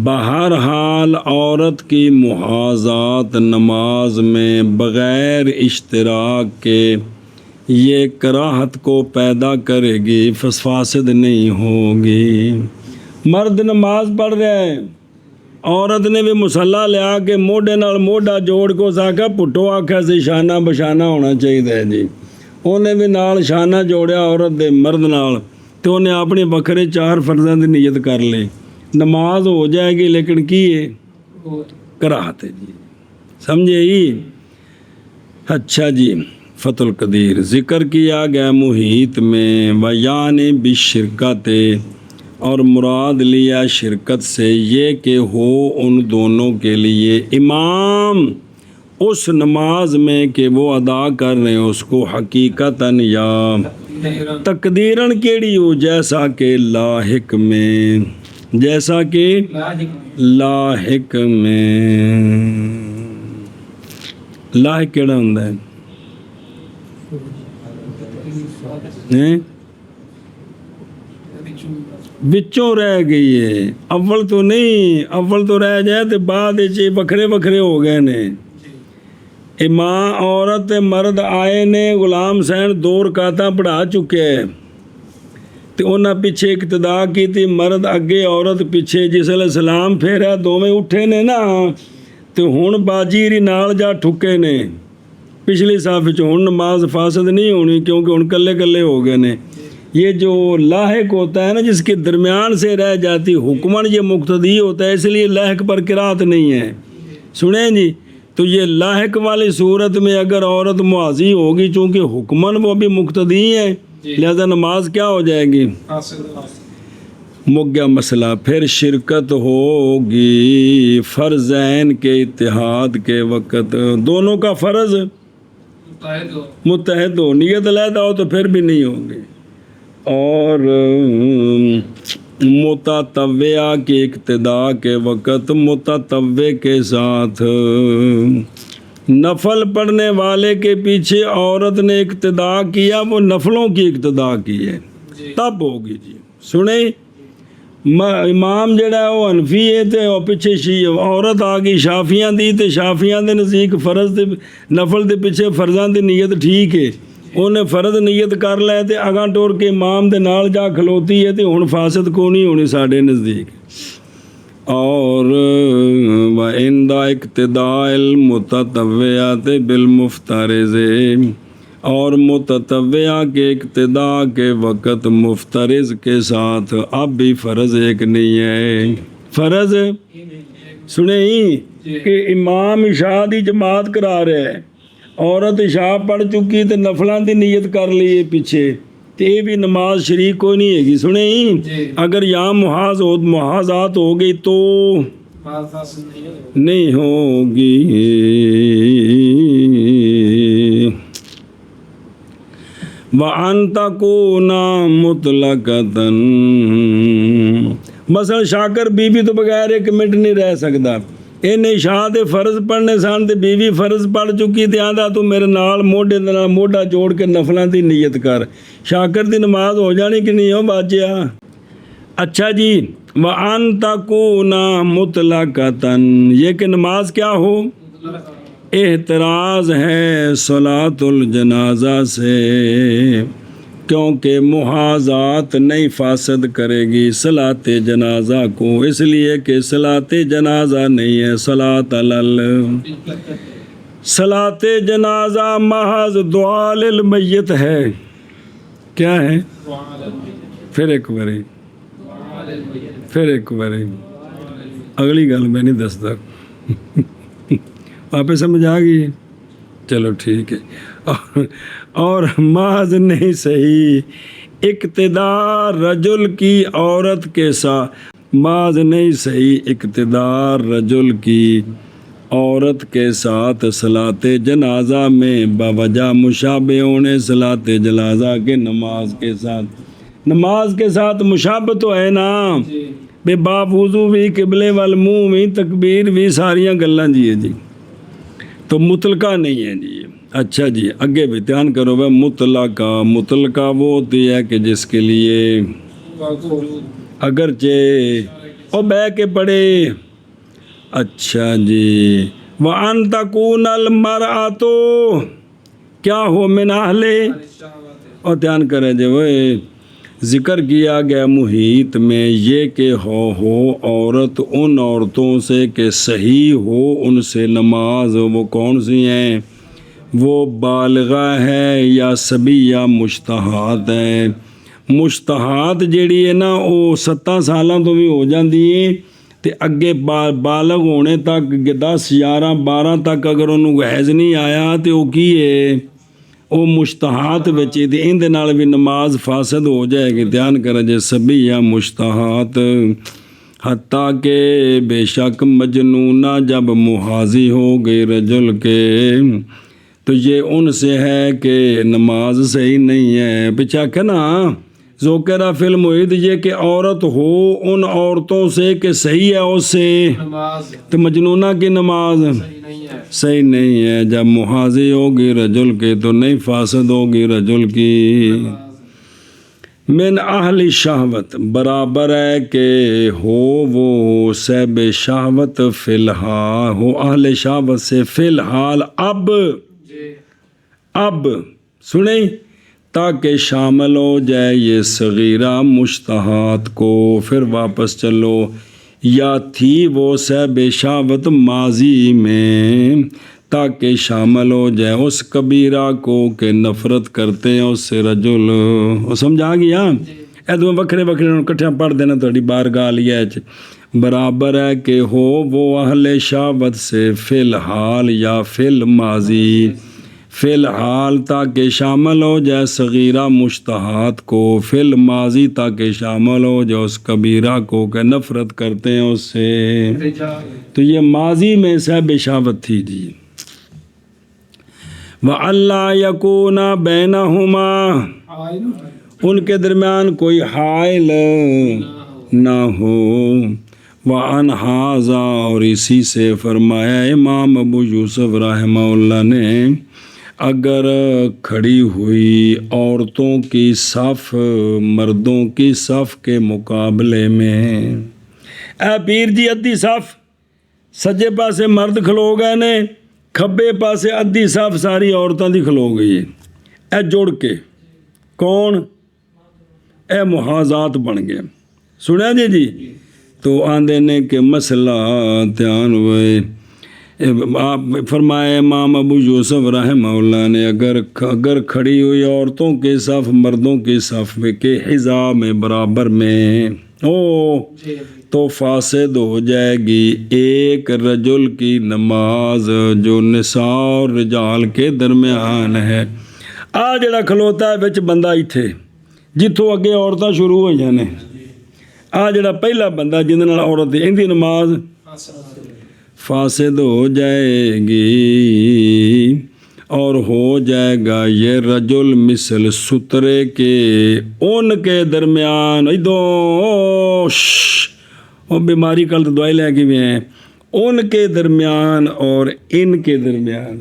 بہرحال عورت کی محاذات نماز میں بغیر اشتراک کے یہ کراہت کو پیدا کرے گی، فاسد نہیں ہوگی۔ مرد نماز پڑھ رہا ہے، عورت نے بھی مصلا لیا کے موڈے نال موڈا جوڑ کو ساکھا پٹھو آکھا سی شانہ بشانہ ہونا چاہیے جی، انہیں بھی نال شانہ جوڑیا عورت دے مرد نال، تو انہیں اپنے بکھرے 4 فرضاں دی نیت کر لی، نماز ہو جائے گی لیکن کی ہے کراہت ہے جی، سمجھے ہی؟ اچھا جی، فتح القدیر ذکر کیا گیا محیط میں، ویعنی بالشرکت، اور مراد لیا شرکت سے یہ کہ ہو ان دونوں کے لیے امام اس نماز میں کہ وہ ادا کر رہے ہیں اس کو حقیقتاً یا تقدیراً کیڑی ہو، جیسا کہ لاحق میں، جیسا کہ لاحق میں، لاحق کیڑا ہوندہ ہے؟ بچوں رہ گئی ہے، اول تو نہیں، اول تو رہ جائے تو بعد بکھرے بکھرے ہو گئے نے۔ ماں عورت مرد آئے نے، غلام حسین 2 رکعتاں پڑھا چکے ہیں، تو انہاں پیچھے اقتدا کی تھی، مرد اگے عورت پیچھے، جس ویلے سلام پھیرا دوویں اٹھے نے نا، تو ہن باجی نال جا ٹھکے نے پچھلی صف وچ، ہن نماز فاسد نہیں ہونی کیونکہ ہن کلے کلے ہو گئے نے۔ یہ جو لاحق ہوتا ہے نا، جس کے درمیان سے رہ جاتی، حکماً یہ مقتدی ہوتا ہے، اس لیے لاحق پر قرات نہیں ہے، سنیں جی۔ تو یہ لاحق والی صورت میں اگر عورت معاذی ہوگی، چونکہ حکماً وہ بھی مقتدی ہے، لہذا نماز کیا ہو جائے گی؟ مک گیا مسئلہ۔ پھر شرکت ہوگی فرضین کے اتحاد کے وقت، دونوں کا فرض متحد ہو، نیت علیحدہ ہو تو پھر بھی نہیں ہوگی۔ اور متطوعہ کی اقتداء کے وقت متطوع کے ساتھ، نفل پڑھنے والے کے پیچھے عورت نے اقتداء کیا، وہ نفلوں کی اقتداء کی ہے، تب ہوگی جی۔ سنیں، امام جڑا ہے وہ حنفی ہے تے اور پیچھے عورت آ گئی شافیاں دی، تے شافیاں دے نزدیک فرض دے نفل دے پیچھے فرضاں دی نیت ٹھیک ہے، انہیں فرض نیت کر لے تے اگاں ٹور کے امام دے نال جا کھلوتی ہے، تے ہن فاسد کو نہیں ہونی ساڈے نزدیک۔ اور وَعِنْدَ اقتداء المتطوعات بالمفترض، اور متطوعہ کے اقتداء کے وقت مفترض کے ساتھ، اب بھی فرض ایک نہیں ہے، فرض سنیں ہی کہ امام عشاء دی جماعت کرا رہے ہیں، عورت عشاء پڑھ چکی تو نفلاں دی نیت کر لی پیچھے، تو یہ بھی نماز شریک کوئی نہیں ہے گی، سنیں ہی اگر یہاں محاذات ہو گئی تو نہیں ہوگی۔ وَأَن تَكُونَ مُطْلَقَةً، مثلا شاکر بی بی تو بغیر 1 منٹ نہیں رہ سکتا، انہیں عشاء دے فرض پڑھنے سن تے بی بی فرض پڑھ چکی، تے آندا تو میرے نال موڈے دے نال موڈا جوڑ کے نفلاں دی نیت کر، شاکر دی نماز ہو جانی کہ نہیں ہو باجیا؟ اچھا جی، وَأَن تَكُونَ مُطْلَقَةً، یہ کہ نماز کیا ہو احتراز ہے صلاۃ الجنازہ سے، کیونکہ محاذات نہیں فاسد کرے گی صلاۃ جنازہ کو، اس لیے کہ صلاۃ جنازہ نہیں ہے صلاۃ صلاۃ جنازہ محض دعا للمیت ہے. کیا ہے؟ پھر ایک باری اگلی گل میں نہیں دستا. آپ سمجھ آ گئی؟ چلو ٹھیک ہے. اور محض نہیں صحیح اقتدار رجل کی عورت کے ساتھ، محض نہیں صحیح اقتدار رجل کی عورت کے ساتھ صلاۃ جنازہ میں باوجہ مشابہ ہونے صلاۃ جنازہ کے نماز کے ساتھ مشابہ تو ہے نا، بے باپ وضو بھی قبلے وال منہ بھی تکبیر بھی ساریاں گلاں جی ہے جی، تو مطلقہ نہیں ہے جی. اچھا جی اگے بھی دھیان کرو بھائی. مطلقہ وہ ہوتی ہے کہ جس کے لیے اگرچہ او بہ کے پڑھے. اچھا جی وَأَن تَكُونَ الْمَرْأَةُ کیا ہو من اہل، اور دھیان کریں جی وہ ذکر کیا گیا محیط میں یہ کہ ہو عورت ان عورتوں سے کہ صحیح ہو ان سے نماز. وہ کون سی ہیں؟ وہ بالغہ ہے یا صبی یا مشتہات ہے. مشتہات جیڑی ہے نا وہ 7 سالاں تو بھی ہو جاندی ہے تے اگے بالغ ہونے تک 10 11 12 تک اگر انہوں حیض نہیں آیا تے وہ کی ہے وہ مشتہات بچے تے ان دے نال بھی نماز فاسد ہو جائے گی. دھیان کرے جے صبی یا مشتہات حتیٰ کہ بے شک مجنونہ جب محاذی ہو گئی رجل کے تو یہ ان سے ہے کہ نماز صحیح نہیں ہے. پیچھا کہ نا ذکر فی المحیط یہ کہ عورت ہو ان عورتوں سے کہ صحیح ہے اس سے، تو مجنونہ کی نماز صحیح نہیں ہے. جب محاذی ہوگی رجل کے تو نہیں فاسد ہوگی رجل کی. من اہل شہوت برابر ہے کہ ہو وہ صاحب شہوت فی الحال، ہو اہل شہوت سے فی الحال اب سنیں تاکہ شامل ہو جائے یہ صغیرہ مشتہات کو. پھر واپس چلو یا تھی وہ صاحب شہوت ماضی میں تاکہ شامل ہو جائے اس کبیرہ کو کہ نفرت کرتے ہیں اس سے رجل. وہ سمجھا گیا؟ ایدوں وکھرے کٹھیاں پڑھ دینا تھوڑی بارگاہ لیا برابر ہے کہ ہو وہ اہل شہوت سے فی الحال یا فی الماضی فی الحال تاکہ شامل ہو جائے صغیرہ مشتہات کو، فی الماضی تاکہ شامل ہو جائے اس کبیرہ کو کہ نفرت کرتے ہیں اس سے. تو یہ ماضی میں صاحب شہوت تھی جی. وَأَلَّا يَكُونَ بَيْنَهُمَا ان کے درمیان کوئی حائل نہ ہو. وَعَنْ هَذَا اور اسی سے فرمایا امام ابو یوسف رحمہ اللہ نے اگر کھڑی ہوئی عورتوں کی صف مردوں کی صف کے مقابلے میں، اے پیر جی ادھی صف سجے پاسے مرد کھلو گئے نے، کھبے پاسے ادھی صف ساری عورتوں دی کھلو گئی ہے، اے جڑ کے کون اے محاذات بن گئے. سنیا جی تو آندے نے کہ مسئلہ دھیان ہوئے آپ فرمائے امام ابو یوسف رحمہ اللہ نے اگر کھڑی ہوئی عورتوں کے صف مردوں کے صف کے حضا میں برابر میں تو فاسد ہو جائے گی ایک رجل کی نماز جو نساء اور رجال کے درمیان ہے. آ جڑا کھلوتا ہے بچ بندہ ایتھے جتوں اگے عورتیں شروع ہو جانے، آ جڑا پہلا بندہ جن نال عورت ان دی نماز فاسد ہو جائے گی اور ہو جائے گا یہ رجل مثل سترے کے ان کے درمیان وہ بیماری کل تو دوائی لے کے بھی ہیں ان کے درمیان اور ان کے درمیان.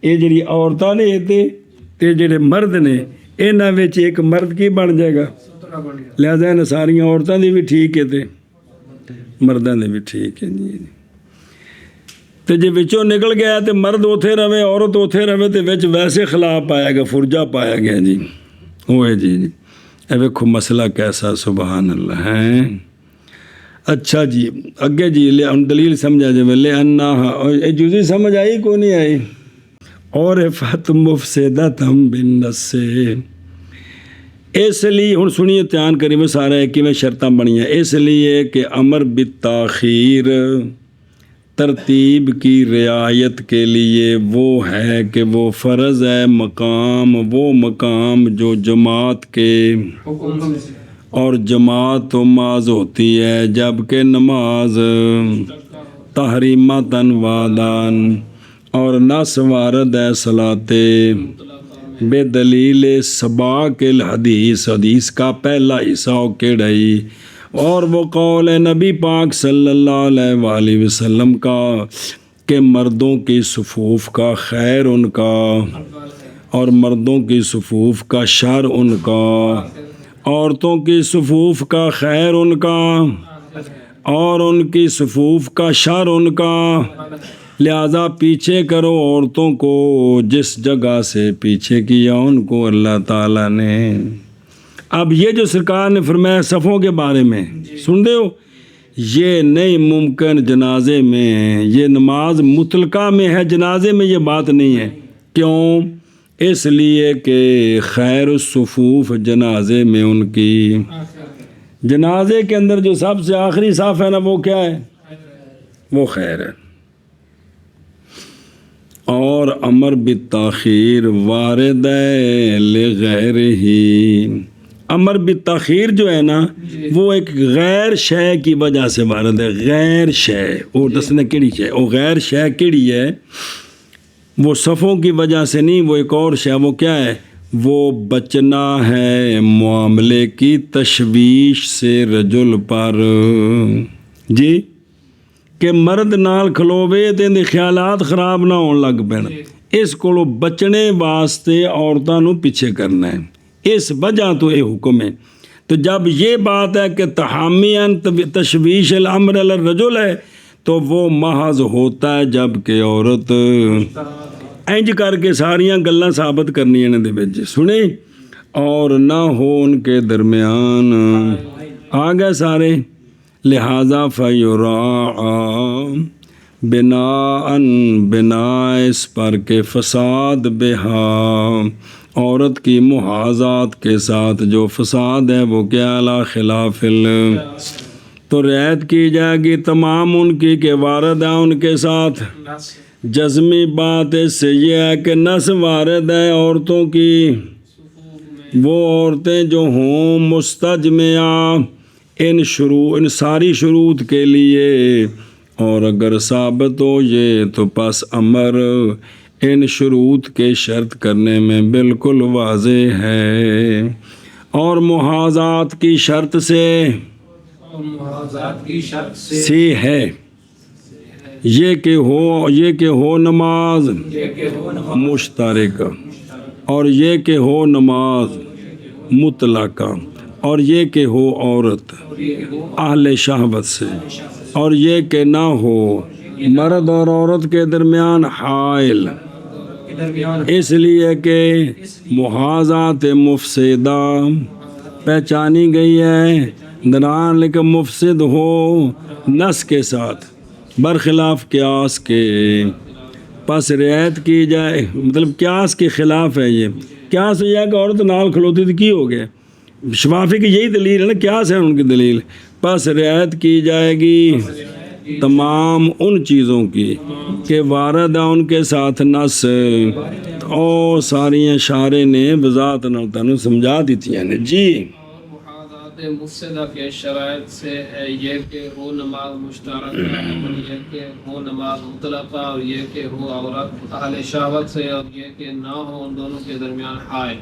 یہ جڑی عورتیں نے تے جڑے مرد نے انہاں وچ ایک مرد کی بن جائے گا، لہذا ان ساریاں عورتوں دی بھی ٹھیک ہے تے مرداں دی بھی ٹھیک ہے جی. ਤੇ ਜੇ ਵਿੱਚੋਂ ਨਿਕਲ ਗਿਆ ਤੇ ਮਰਦ ਉੱਥੇ ਰਵੇ, ਔਰਤ ਉੱਥੇ ਰਵੇ, ਤੇ ਵਿੱਚ ਵੈਸੇ ਖਿਲਾਫ ਪਾਇਆ ਗਿਆ, ਫੁਰਜਾ ਪਾਇਆ ਗਿਆ ਜੀ। ਹੋਏ ਜੀ ਇਹ ਵੇਖੋ ਮਸਲਾ ਕੈਸਾ, ਸੁਬਹਾਨ ਅੱਲਾਹ ਹੈ। اچھا جی اگے جی لے ہم دلیل سمجھا جائے لے انہا یہ جزی سمجھ آئی کو نہیں آئی؟ اور فت مفسدتم بالنس سے اس لیے ہن سنیے دھیان کری میں سارا ہے کہ میں شرطاں بنی ہیں، اس لیے کہ امر بالتاخیر ترتیب کی رعایت کے لیے وہ ہے کہ وہ فرض ہے مقام، وہ مقام جو جماعت کے اور جماعت تو نماز ہوتی ہے، جبکہ نماز تحریمتاً وعدان اور نص وارد ہے صلاتے بے دلیل سباق الحدیث، حدیث کا پہلا حصہ کیڑائی اور وہ قول نبی پاک صلی اللہ علیہ وآلہ وسلم کا کہ مردوں کی صفوف کا خیر ان کا اور مردوں کی صفوف کا شر ان کا، عورتوں کی صفوف کا خیر ان کا اور ان کی صفوف کا شر ان کا، لہذا پیچھے کرو عورتوں کو جس جگہ سے پیچھے کیا ان کو اللہ تعالیٰ نے۔ اب یہ جو سرکار نے فرمایا صفوں کے بارے میں سن دے ہو، یہ نہیں ممکن جنازے میں، یہ نماز مطلقہ میں ہے، جنازے میں یہ بات نہیں ہے۔ کیوں؟ اس لیے کہ خیر الصفوف جنازے میں ان کی، جنازے کے اندر جو سب سے آخری صف ہے نا وہ کیا ہے؟ وہ خیر ہے۔ اور امر بالتاخیر وارد ہے لغیرہ، امر بالتاخیر جو ہے نا وہ ایک غیر شے کی وجہ سے وارد ہے، غیر شے وہ دسنا کیڑی شے، وہ غیر شے کیڑی ہے؟ وہ صفوں کی وجہ سے نہیں، وہ ایک اور شے، وہ کیا ہے؟ وہ بچنا ہے معاملے کی تشویش سے رجل پر جی، کہ مرد نال کھلوے تے دے خیالات خراب نہ ہون لگ پین، اس کو بچنے واسطے عورتوں نو پیچھے کرنا ہے، اس وجہ تو یہ حکم ہے۔ تو جب یہ بات ہے کہ تحامیاً تشویش الامر علی الرجل ہے تو وہ محض ہوتا ہے جب کہ عورت انج کر کے ساریاں گلاں ثابت کرنی ہیں دے وچ سنے، اور نہ ہو ان کے درمیان آ گئے سارے، لہذا فیراعی بنا اس پر کہ فساد بہا، عورت کی محاذات کے ساتھ جو فساد ہے وہ کیا لا خلاف تو رعایت کی جائے گی تمام ان کی کہ وارد ہے ان کے ساتھ۔ جزمی بات اس سے یہ ہے کہ نس وارد ہے عورتوں کی، وہ عورتیں جو ہوں مستجمعہ ان ساری شروط کے لیے، اور اگر ثابت ہو یہ تو پس امر ان شروط کے شرط کرنے میں بالکل واضح ہے، اور محاذات کی شرط سے سی ہے یہ کہ ہو نماز مشترکہ، اور یہ کہ ہو نماز مطلقہ، اور یہ کہ ہو عورت اہل شہوت سے، اور یہ کہ نہ ہو مرد اور عورت کے درمیان حائل، اس لیے کہ محاذات مفسدہ پہچانی گئی ہے دران، لیکن مفسد ہو نس کے ساتھ برخلاف قیاس کے، پس رعایت کی جائے، مطلب قیاس کے خلاف ہے یہ، قیاس یہ کہ عورت نال کھلوتی تو کی ہو گیا، شفافی کی یہی دلیل ہے نا، قیاس ہے ان کی دلیل، پس رعایت کی جائے گی تمام ان چیزوں کی کہ وارد ہے ان کے ساتھ نس، اور ساری اشارے نے وضاحت نہ سمجھا دیتی ہیں جی۔ مفسدہ کے شرائط سے ہے یہ کہ ہو نماز مشترکہ، اور یہ کہ ہو نماز مطلقہ، اور یہ کہ ہو عورت اہل شہوت سے، اور یہ کہ نہ ہو ان دونوں کے درمیان حائل،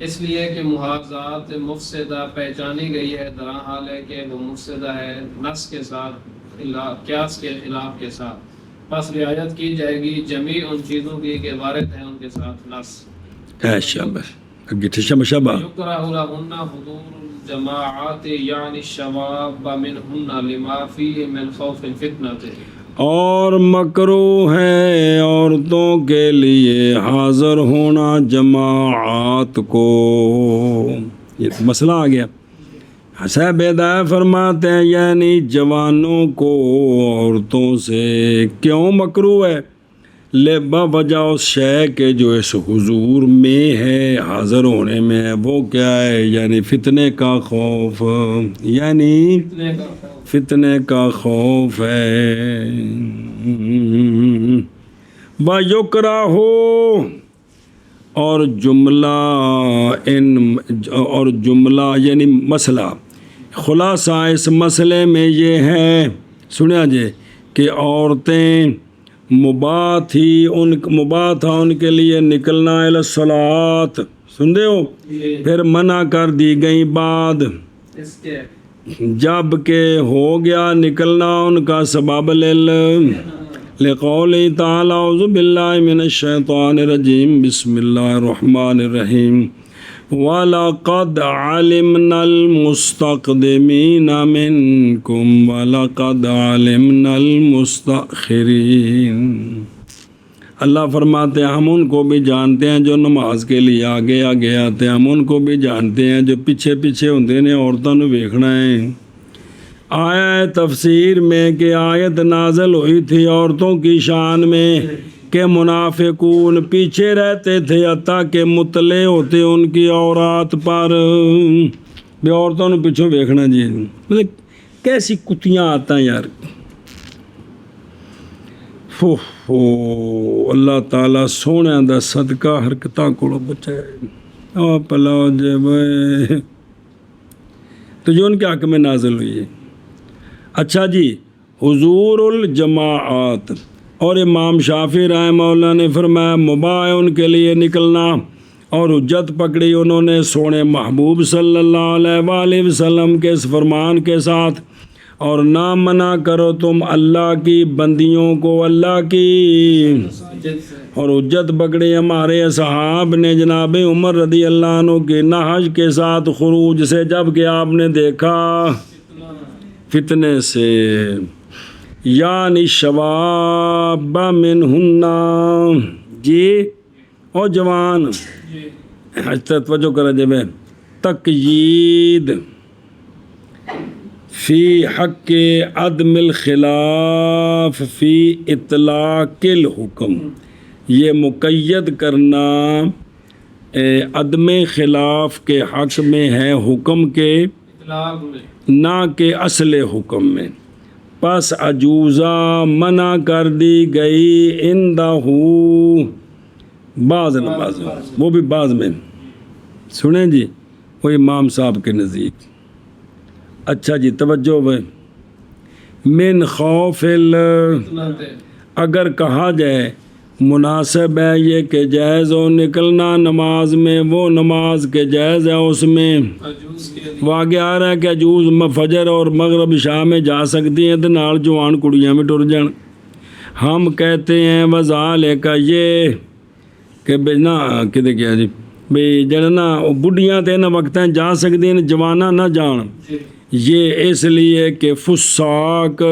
اس لیے کہ محاذات مفسدہ پہچانی گئی ہے درا حال ہے کہ وہ مفسدہ ہے نص کے ساتھ، قیاس کے خلاف کے ساتھ، پس رعایت کی جائے گی جمیع ان چیزوں کی کہ وارد ہیں ان کے ساتھ نص۔ یکرہ لہن حضور جماعات یعنی الشباب منہن لما فیہ من خوف الفتنہ، اور مکروہ ہے عورتوں کے لیے حاضر ہونا جماعت کو. یہ مسئلہ آ گیا. صاحب ہدایت فرماتے ہیں یعنی جوانوں کو عورتوں سے کیوں مکروہ ہے؟ بوجہ اس شے کے جو اس حضور میں ہے، حاضر ہونے میں ہے. وہ کیا ہے؟ یعنی فتنے کا خوف، یعنی فتنے کا خوف ہے. وَيُكْرَهُ اور جملہ یعنی مسئلہ، خلاصہ اس مسئلے میں یہ ہے، سنیا جی، کہ عورتیں مباح تھا ان کے لیے نکلنا الی الصلاۃ، سن رہے ہو؟ پھر منع کر دی گئی بعد جب کہ ہو گیا نکلنا ان کا سبب لقول تعالی اعوذ باللہ من الشیطان الرجیم بسم اللہ الرحمن الرحیم وَلَقَدْ عَلِمْنَا الْمُسْتَقْدِمِينَ مِنْكُمْ وَلَقَدْ عَلِمْنَا الْمُسْتَأْخِرِينَ. اللہ فرماتے ہیں ہم ان کو بھی جانتے ہیں جو نماز کے لیے آگے آگے آتے ہیں، ہم ان کو بھی جانتے ہیں جو پیچھے پیچھے ہوتے ہیں، عورتوں نے دیکھنا ہے. آیا ہے تفسیر میں کہ آیت نازل ہوئی تھی عورتوں کی شان میں کہ منافقون پیچھے رہتے تھے حتیٰ کہ مطلع ہوتے ان کی عورات پر. بھی عورتوں نے پیچھوں دیکھنا جی، مطلب کیسی کتیاں آتا ہیں یار. اللہ تعالیٰ سونے دا صدقہ حرکتاں کو بچائے پلا جے بھائی. تو جو ان کے حق میں نازل ہوئی ہے. اچھا جی، حضور الجماعات، اور امام شافعی رحمہ اللہ نے فرمایا مباح ہے ان کے لیے نکلنا، اور حجت پکڑی انہوں نے سونے محبوب صلی اللہ علیہ وآلہ وسلم کے اس فرمان کے ساتھ. اور نہ منع کرو تم اللہ کی بندیوں کو اللہ کی، اور حجت پکڑی ہمارے اصحاب نے جناب عمر رضی اللہ عنہ کے نہج کے ساتھ خروج سے، جب کہ آپ نے دیکھا فتنے سے. یعنی شباب منہن، جی او جوان، توجہ کرا جب تقیید فی حق عدم الخلاف فی اطلاق الحکم، یہ مقید کرنا عدم خلاف کے حق میں ہے حکم کے، نہ کہ اصل حکم میں. پس عجوزہ منع کر دی گئی اندہو بعض نماز، وہ بھی بعض میں، سنیں جی، وہ امام صاحب کے نزدیک. اچھا جی توجہ بھائی، من خوف اگر کہا جائے مناسب ہے یہ کہ جائز ہو نکلنا نماز میں، وہ نماز کے جائز ہے اس میں واقع آ رہا ہے کہ عجوز فجر اور مغرب عشاء میں جا سکتی ہیں تو نال جوان کڑیاں میں ٹر جان. ہم کہتے ہیں وزال کا یہ کہ بنا کدے کیا جی بھئی جڑنا بڑھیاں تے نہ وقتیں جا سکتی ہیں جوانہ نہ جان، یہ اس لیے کہ فساق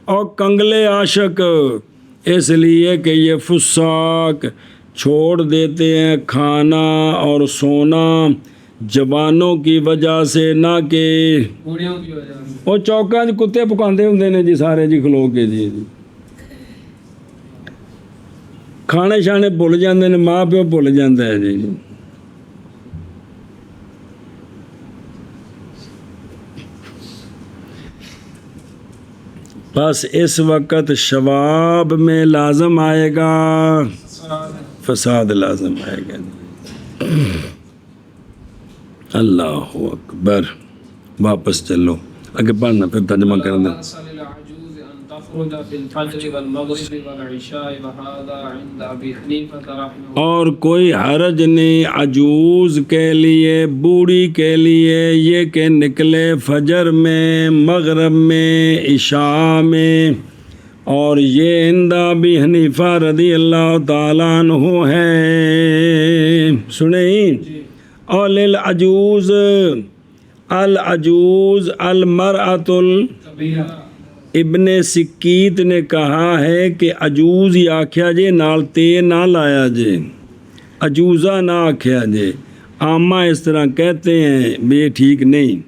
اور کنگلے عاشق، اس لیے کہ یہ فساق چھوڑ دیتے ہیں کھانا اور سونا جوانوں کی وجہ سے، نہ کہ وہ چوکاں کتے پکاندے ہوندے نے جی سارے جی کھلو کے جی کھانے شانے بھول جاندے نے، ماں پیو بھول جاندے ہے جی. بس اس وقت شباب میں لازم آئے گا فساد، لازم آئے گا. اللہ اکبر. واپس چلو آگے پڑھنا پھر ترجمہ کر دیں. اور کوئی حرج نہیں عجوز کے لیے، بوڑھی کے لیے یہ کہ نکلے فجر میں، مغرب میں، عشاء میں. اور یہ عند ابی حنیفہ رضی اللہ تعالیٰ عنہ ہے، سنیں. اور للعجوز، العجوز المرأۃ ابن سکیت نے کہا ہے کہ عجوز ہی آکھیا جے نال تے نہ لایا جے، عجوزہ نہ آکھیا جے، عامہ اس طرح کہتے ہیں بے ٹھیک نہیں،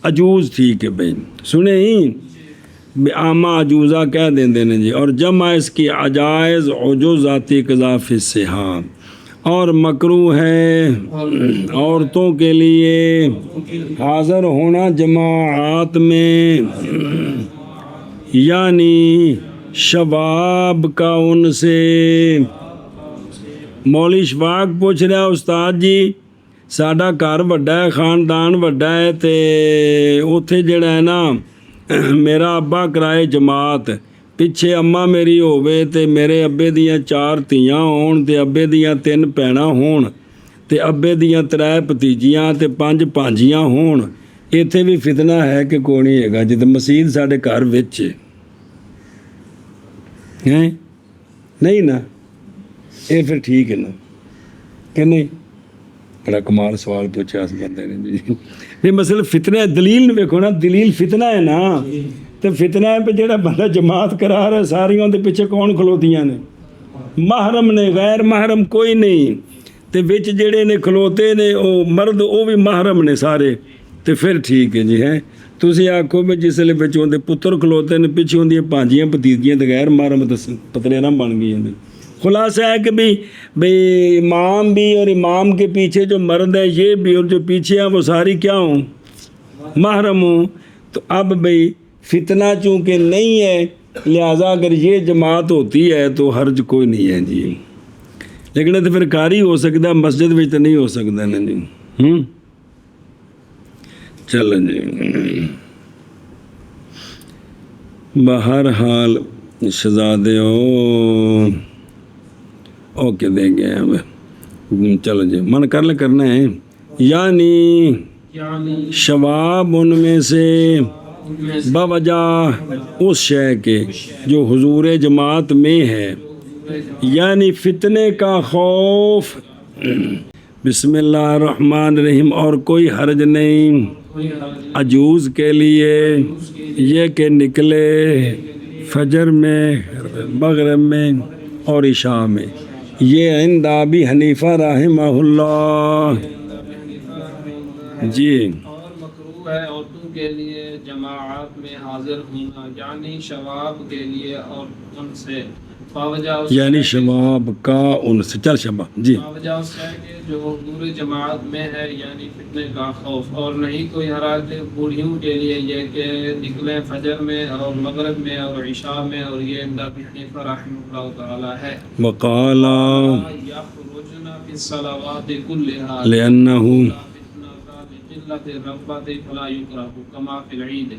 عجوز ٹھیک ہے بھائی، سنے ہی عامہ عجوزہ کہہ دیندے نے جی، اور جمع اس کی عجائز عجوز ذاتی قذاف سے ہاں، اور مکروہ ہے عورتوں کے لیے حاضر ہونا جماعات میں، یعنی شباب کا ان سے۔ مولوی شفاق پوچھ رہا استاد جی ساڈا گھر وڈا ہے، خاندان وڈا ہے، تے اوتھے جڑا ہے نا میرا ابا کرائے جماعت، پچھے اماں میری ہووے تے میرے ابے دیاں 4 دھیاں ہون تے ابے دیاں 3 بھیناں ہون تے ابے دیاں 3 بھتیجیاں تے 5 بھانجیاں ہون، ایتھے بھی فتنہ ہے کہ کوئی نہیں ہے گا جی، تے مسجد ساڈے گھر وچ ہے نہیں نا، یہ پھر ٹھیک ہے نا کہ نہیں؟ بڑا کمال سوال پوچھا اس بندے نے جی، یہ مسئلہ فتنہ ہے، دلیل ویکھو نا، دلیل فتنہ ہے نا، تو فتنہ ہے پہ جڑا بندہ جماعت کرا رہا ہے ساریاں دے پیچھے کون کھلوتیاں نے؟ محرم نے، غیر محرم کوئی نہیں، تے وچ جڑے نے کھلوتے نے او مرد او بھی محرم نے سارے، تے پھر ٹھیک ہے جی ہے۔ تسی آکھو بھی جس لے وچ ہوندے پتر کھلوتے نے پیچھے ہوندیاں بھانجیاں بھتیجیاں تے غیر محرم پتریاں بن گئی ہیں۔ خلاصہ ہے کہ بھئی امام بھی اور امام کے پیچھے جو مرد ہے یہ بھی، اور جو پیچھے ہیں وہ ساری کیا ہوں؟ محرم ہوں۔ تو اب بھئی فتنہ چونکہ نہیں ہے لہٰذا اگر یہ جماعت ہوتی ہے تو حرج کوئی نہیں ہے جی، لیکن یہ تو پھر کاری ہو سکتا، مسجد میں تو نہیں ہو سکتا نا جی۔ چلو جی، بہرحال شہزادے اوکے دیں گے ہمیں، چلو جی من کر لے کرنا ہے، یعنی شباب ان میں سے بوجہ اس شے کے جو حضور جماعت میں ہے، یعنی فتنے کا خوف، بسم اللہ الرحمن الرحیم، اور کوئی حرج نہیں عجوز کے لیے یہ کہ نکلے فجر میں، مغرب میں اور عشاء میں، یہ عند ابی حنیفہ رحمہ اللہ جی۔ اور مکروہ ہے عورتوں کے لیے جماعات میں حاضر ہونا، یعنی شباب کے لیے اور ان سے، یعنی شباب کا ان سے، چل شباب جی، وجہ اس ہے کہ جو حضور جماعت میں ہے یعنی فتنے کا خوف، اور نہیں کوئی حرج بوڑھیوں کے لیے یہ کہ نکلیں فجر میں اور مغرب میں اور عشاء میں، اور یہ عند ابی حنیفہ رحمہ اللہ تعالی ہے۔ وقال یخرجن فی الصلوات کلھا لأنہ، لقلۃ الرغبۃ فلا یکرہ کما فی العید۔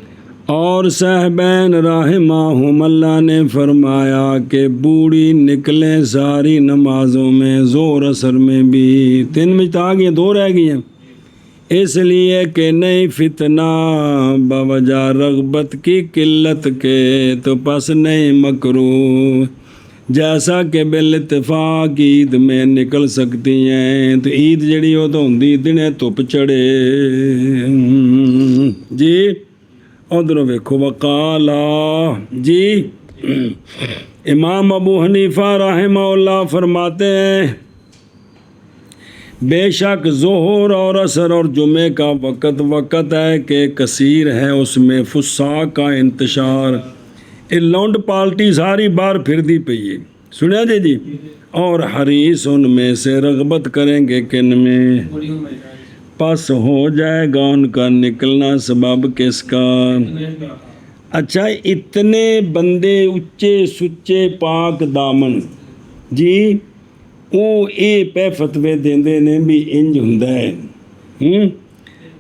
اور صاحبین رحمہم اللہ نے فرمایا کہ بوڑھی نکلیں ساری نمازوں میں، زور اثر میں بھی، 3 میں تو آ گئی ہیں، 2 رہ گئی ہیں، اس لیے کہ نہیں فتنہ بوجہ رغبت کی قلت کے، تو پس نہیں مکروہ، جیسا کہ بالاتفاق عید میں نکل سکتی ہیں، تو عید جڑی ہو تو ہوندی دنے دھوپ چڑھے جی۔ ادھر ویکھو وقالا جی، امام ابو حنیفہ رحمہ اللہ فرماتے ہیں بے شک ظہر اور عصر اور جمعے کا وقت ہے کہ کثیر ہے اس میں فساق کا انتشار، یہ لونڈ پالٹی ساری بار پھر دی پئی ہے، سنیا جی، اور حریص ان میں سے رغبت کریں گے کن میں، پس ہو جائے گا ان کا نکلنا سبب کس کا۔ اچھا اتنے بندے اچے سچے پاک دامن جی، وہ یہ پہ فتوے دیندے نے بھی انج ہوندا ہے،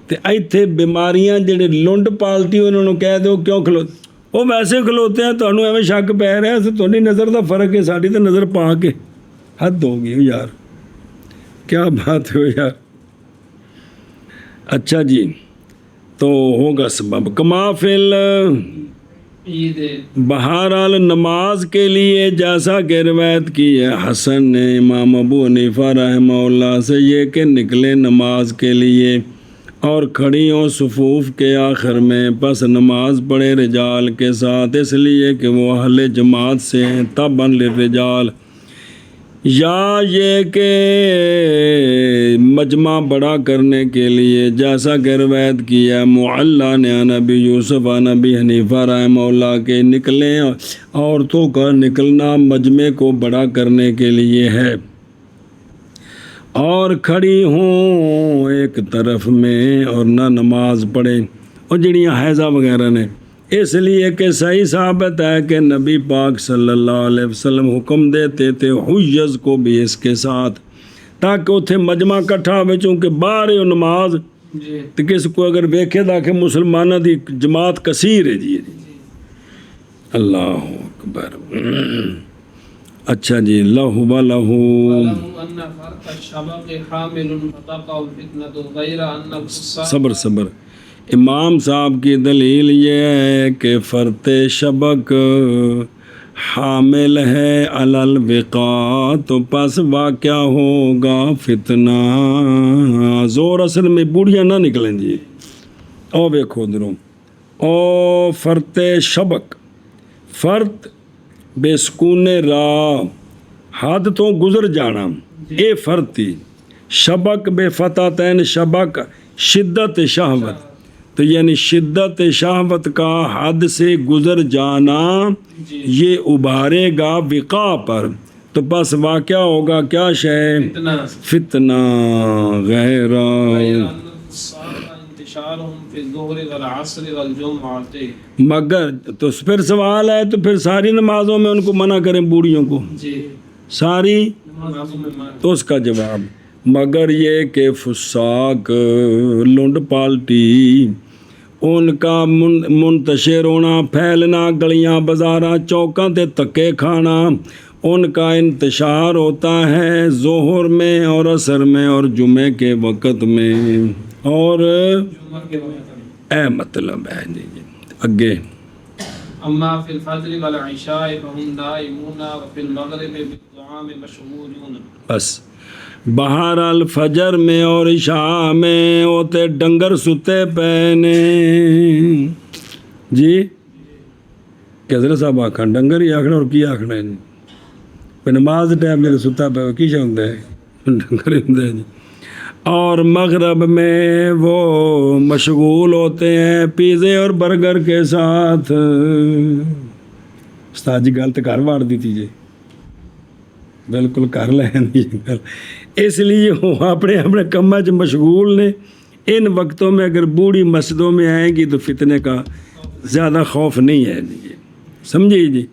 تے ایتھے بیماریاں جڑے لنڈ پالٹی انہوں نے کہہ دو کیوں کھلوتے، وہ ویسے کھلوتے ہیں، تمہیں ایویں شک پہ رہا ہے، تھوڑی نظر دا فرق ہے، ساڈی تے نظر پا کے حد ہو گئی یار، کیا بات ہو یار۔ اچھا جی، تو ہوگا سبب کما فل، بہرحال نماز کے لیے جیسا کہ روایت کی ہے حسن نے امام ابو حنیفہ رحمہ اللہ سے، یہ کہ نکلے نماز کے لیے اور کھڑی ہوں صفوف کے آخر میں، پس نماز پڑھے رجال کے ساتھ، اس لیے کہ وہ اہل جماعت سے ہیں، تباً للرجال، یا یہ کہ مجمع بڑا کرنے کے لیے، جیسا کہ روایت کیا معلّہ نے نبی یوسف نبی حنیفہ رحمہ اللہ کے نکلیں عورتوں کا نکلنا مجمع کو بڑا کرنے کے لیے ہے، اور کھڑی ہوں ایک طرف میں اور نہ نماز پڑھیں، اور جڑیاں حیضہ وغیرہ نے، اس لیے کہ صحیح ثابت ہے کہ نبی پاک صلی اللہ علیہ وسلم حکم دیتے تھے حجز کو بھی اس کے ساتھ، تاکہ اتنے مجمع اکٹھا ہوئے، چونکہ باہر ہے نماز جی تو کس کو اگر ویکھے دا کہ مسلمانوں دی جماعت کثیر ہے جی۔ اللہ اکبر۔ اچھا جی، لہو بلہو، وَلَهُ أَنَّ فَرْقَ الشَّبَقِ حَامِلٌ فَتَقَعُ الْفِتْنَةُ غَيْرَ أَنَّ الْفُسَّاقَ، صبر۔ امام صاحب کی دلیل یہ ہے کہ فرط شبق حامل ہے علی الوقاء، تو پس واقع ہوگا فتنہ، زور اصل میں بوڑھیاں نہ نکلیں جی۔ او ویکھو دروں، او فرط شبق، فرط بے سکون راہ، حد تو گزر جانا، اے فرتی، شبق بے فتح تین، شبق شدت شہوت، تو یعنی شدت شہوت کا حد سے گزر جانا یہ ابھارے گا وقاع پر، تو بس واقعہ ہوگا کیا شے؟ فتنہ غیر مگر، تو پھر سوال ہے تو پھر ساری نمازوں میں ان کو منع کریں بوڑھیوں کو ساری، تو اس کا جواب مگر یہ کہ فساق لنڈ پالٹی ان کا منتشر ہونا، پھیلنا، گلیاں بازاراں چوکاں تے تکے کھانا، ان کا انتشار ہوتا ہے ظہر میں اور عصر میں اور جمعے کے وقت میں، اور اے مطلب ہے جی اگے اما فی الفجر والعشاء فهم نائمون وفی المغرب بالطعام مشغولون، بس بہرحال فجر میں اور عشاء میں ہوتے ڈنگر ستے پہنے جی، کہ حضرت صاحب آکھن ڈنگر ہی آکھنا اور کی آکھنا ہے جی، پہ نماز ٹائم جب ستا پہ کی چاہتا ہے ڈنگر ہی ہوتا ہے جی، اور مغرب میں وہ مشغول ہوتے ہیں پیزے اور برگر کے ساتھ۔ استاد جی گل تو گھر واڑ دی تھی جی، بالکل کر لیں گل، اس لیے وہ اپنے اپنے کماں چ مشغول نے، ان وقتوں میں اگر بوڑھی مسجدوں میں آئیں گی تو فتنے کا زیادہ خوف نہیں ہے جی، سمجھے جی۔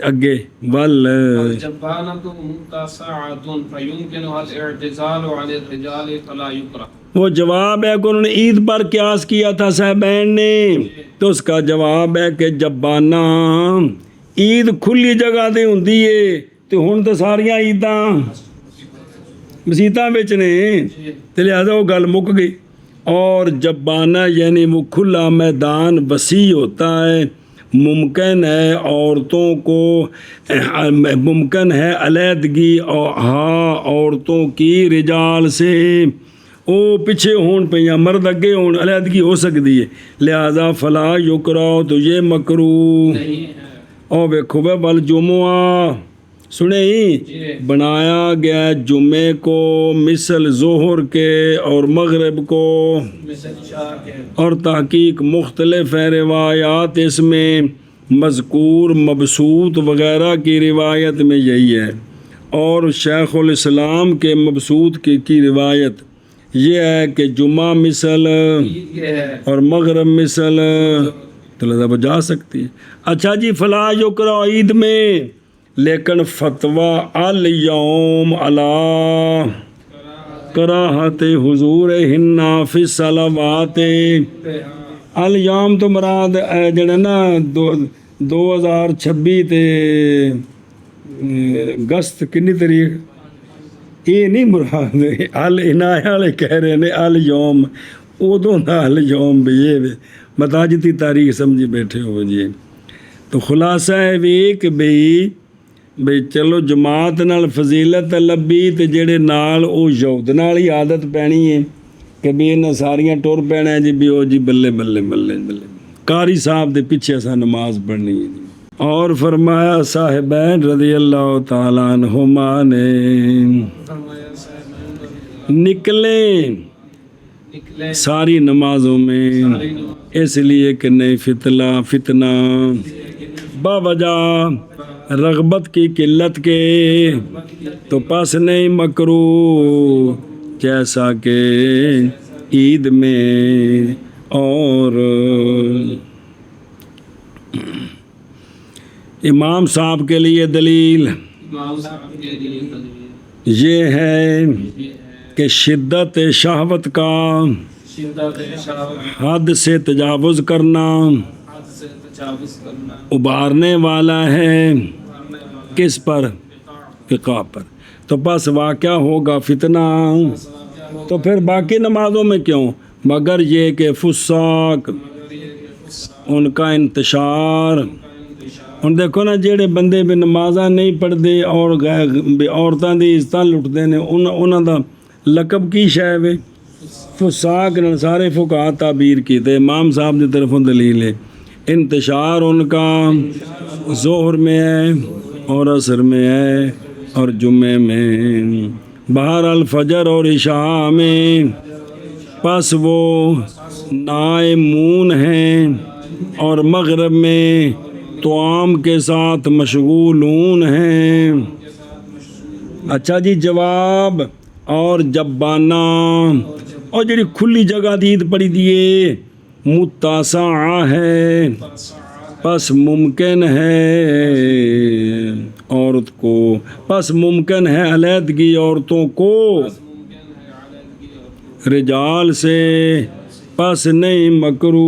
اگے والجبانۃ متسعۃ فیمکنها الاعتزال عن الرجال فلا یکرہ، وہ جواب ہے کہ انہوں نے عید پر قیاس کیا تھا صاحبین نے، تو اس کا جواب ہے کہ جبانہ عید کھلی جگہ تے ہوندی ہے، تو ہن تو ساریاں عیداں مسیتاں وچ نے، تے لہذا وہ گل مک گئی، اور جبانہ یعنی وہ کھلا میدان وسیع ہوتا ہے، ممکن ہے عورتوں کو ممکن ہے علیحدگی ہاں عورتوں کی رجال سے، او پیچھے ہون پہ مرد اگے ہون، علیحدگی ہو سکتی ہے، لہذا فلا یکرہ، تو یہ مکروہ نہیں ہے۔ او ویکھو بل جمعہ سنیں بنایا گیا جمعے کو مثل ظہر کے اور مغرب کو، اور تحقیق مختلف ہے روایات اس میں، مذکور مبسوط وغیرہ کی روایت میں یہی ہے، اور شیخ الاسلام کے مبسوط کی روایت یہ ہے کہ جمعہ مثل اور مغرب مثل، تو لذا بجا سکتی ہے۔ اچھا جی فلا یکرہ عید میں، لیکن فتویٰ الیوم علی کراہت حضور ہن فی الصلوات، الیوم تو مراد جڑا نا 2026 تے اگست کنی تاریخ، یہ نہیں مراد العنایہ والے کہہ رہے ہیں الیوم، ادوں دا الیوم بھی یہ متاجتی تاریخ سمجھی بیٹھے ہو جی۔ تو خلاصہ ہے بھی کہ بھئی چلو جماعت نال فضیلت لبی، تے جڑے نال او یہود نال ہی عادت پینی ہے، کہ بھی انہیں ساریاں ٹر پینا ہے جی بھی او جی بلے بلے بلے بلے قاری صاحب دے پیچھے اساں نماز پڑھنی ہے جی۔ اور فرمایا صاحبین رضی اللہ تعالیٰ عنہما نے فرمایا صاحب نکلیں نکلے ساری نمازوں میں اس لیے کہ نہیں فتنہ باوجہ رغبت کی قلت کے تو پس نہیں مکرو جیسا کہ عید میں اور امام صاحب کے لیے دلیل امام صاحب کے لیے تدبیر یہ ہے کہ شدت شہوت کا شدت شہوت حد سے تجاوز کرنا حد سے تجاوز کرنا ابھارنے والا ہے کس پر فقہ پر تو بس واقعہ ہوگا فتنہ تو پھر باقی نمازوں میں کیوں مگر یہ کہ فساق ان کا انتشار ہن دیکھو نا جہے بندے بھی نمازاں نہیں پڑھتے اور عورتوں کی عزت لٹتے ہیں انہوں دا لقب کی شے وے فساق نے سارے فقہا تعبیر کیتے امام صاحب کی طرفوں دلیل ہے انتشار ان کا ظہر میں ہے اور عصر میں ہے اور جمعے میں بہر الفجر اور عشاء میں پس وہ نائمون ہیں اور مغرب میں طعام کے ساتھ مشغولون ہیں۔ اچھا جی جواب اور جبانہ اور جڑی کھلی جگہ دی عید پڑی دیے متاسع ہے پس ممکن ہے عورت کو پس ممکن ہے علیحدگی عورتوں کو رجال سے پس نہیں مکرو۔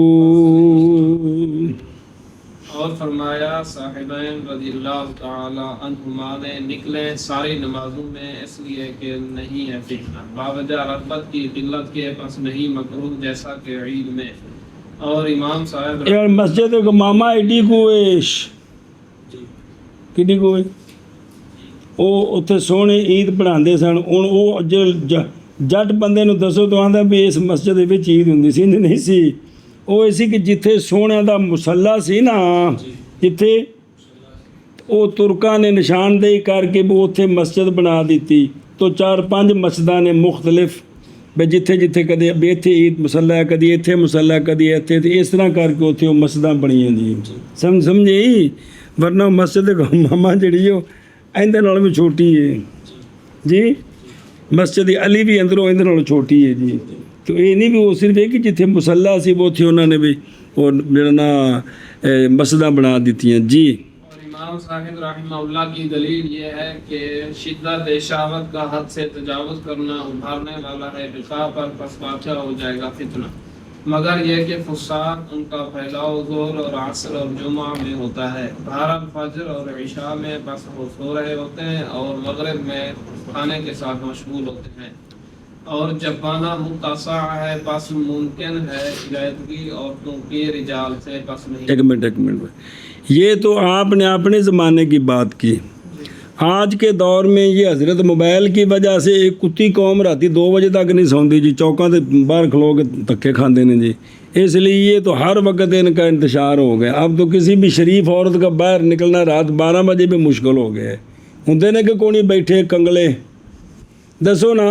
اور فرمایا صاحبین رضی اللہ تعالی عنہما نے نکلے ساری نمازوں میں اس لیے کہ نہیں ہے فتنہ باوجہ رغبت کی قلت کے پس نہیں مکروہ جیسا کہ عید میں۔ اور امام صاحب یار مسجد کو ماما ایڈی کویش کڈی کوئی او اتنے سونے عید پڑھاندے سن ہن او جٹ بندے نو دسو تو آندا بھی اس مسجد وچ عید ہوندی سی نہیں سی وہ اسی کہ جتھے سونے دا مصلی سی نا جتھے وہ ترکاں نے نشاندہی کر کے وہ اتھے مسجد بنا دیتی تو 4-5 مسجداں نے مختلف بھی جتھے جتھے کدی بھی اتھے عید مصلی ہے کدی اتھے مصلی کدی اتھے تے اس طرح کر کے اتھے وہ مسجداں بنیاں جی سمجھے ورنہ مسجد ماما جڑی وہ ایندے نال بھی چھوٹی ہے جی مسجد علی بھی اندروں ایندے نال چھوٹی ہے جی تو یہ نہیں بھی وہ صرف ہے کہ جتھے مصلی سی وہ تھے انہوں نے بھی وہ میرا نا مسجداں بنا دیتی ہیں جی۔ اور امام صاحب رحمہ اللہ کی دلیل یہ ہے کہ شدت شہوت کا حد سے تجاوز کرنا ابھارنے والا ہے فقہ پر پس واقع ہو جائے گا فتنہ مگر یہ کہ فساق ان کا پھیلاؤ ظہر اور عصر اور جمعہ میں ہوتا ہے بہر الفجر اور عشاء میں بس وہ سو رہے ہوتے ہیں اور مغرب میں کھانے کے ساتھ مشغول ہوتے ہیں۔ اور جبانہ متاسع ہے پس ممکن ہے علیحدگی عورتوں کی رجال سے پس نہیں۔ ایک منٹ یہ تو آپ نے اپنے زمانے کی بات کی آج کے دور میں یہ حضرت موبائل کی وجہ سے ایک کتی قوم راتی 2 بجے تک نہیں سوندی جی چوکاں تے باہر کھلو کے دھکے کھاندے نے جی اس لیے یہ تو ہر وقت ان کا انتشار ہو گیا اب تو کسی بھی شریف عورت کا باہر نکلنا رات 12 بجے بھی مشکل ہو گیا ہے ہوں نے کہ کونی بیٹھے کنگلے دسو نا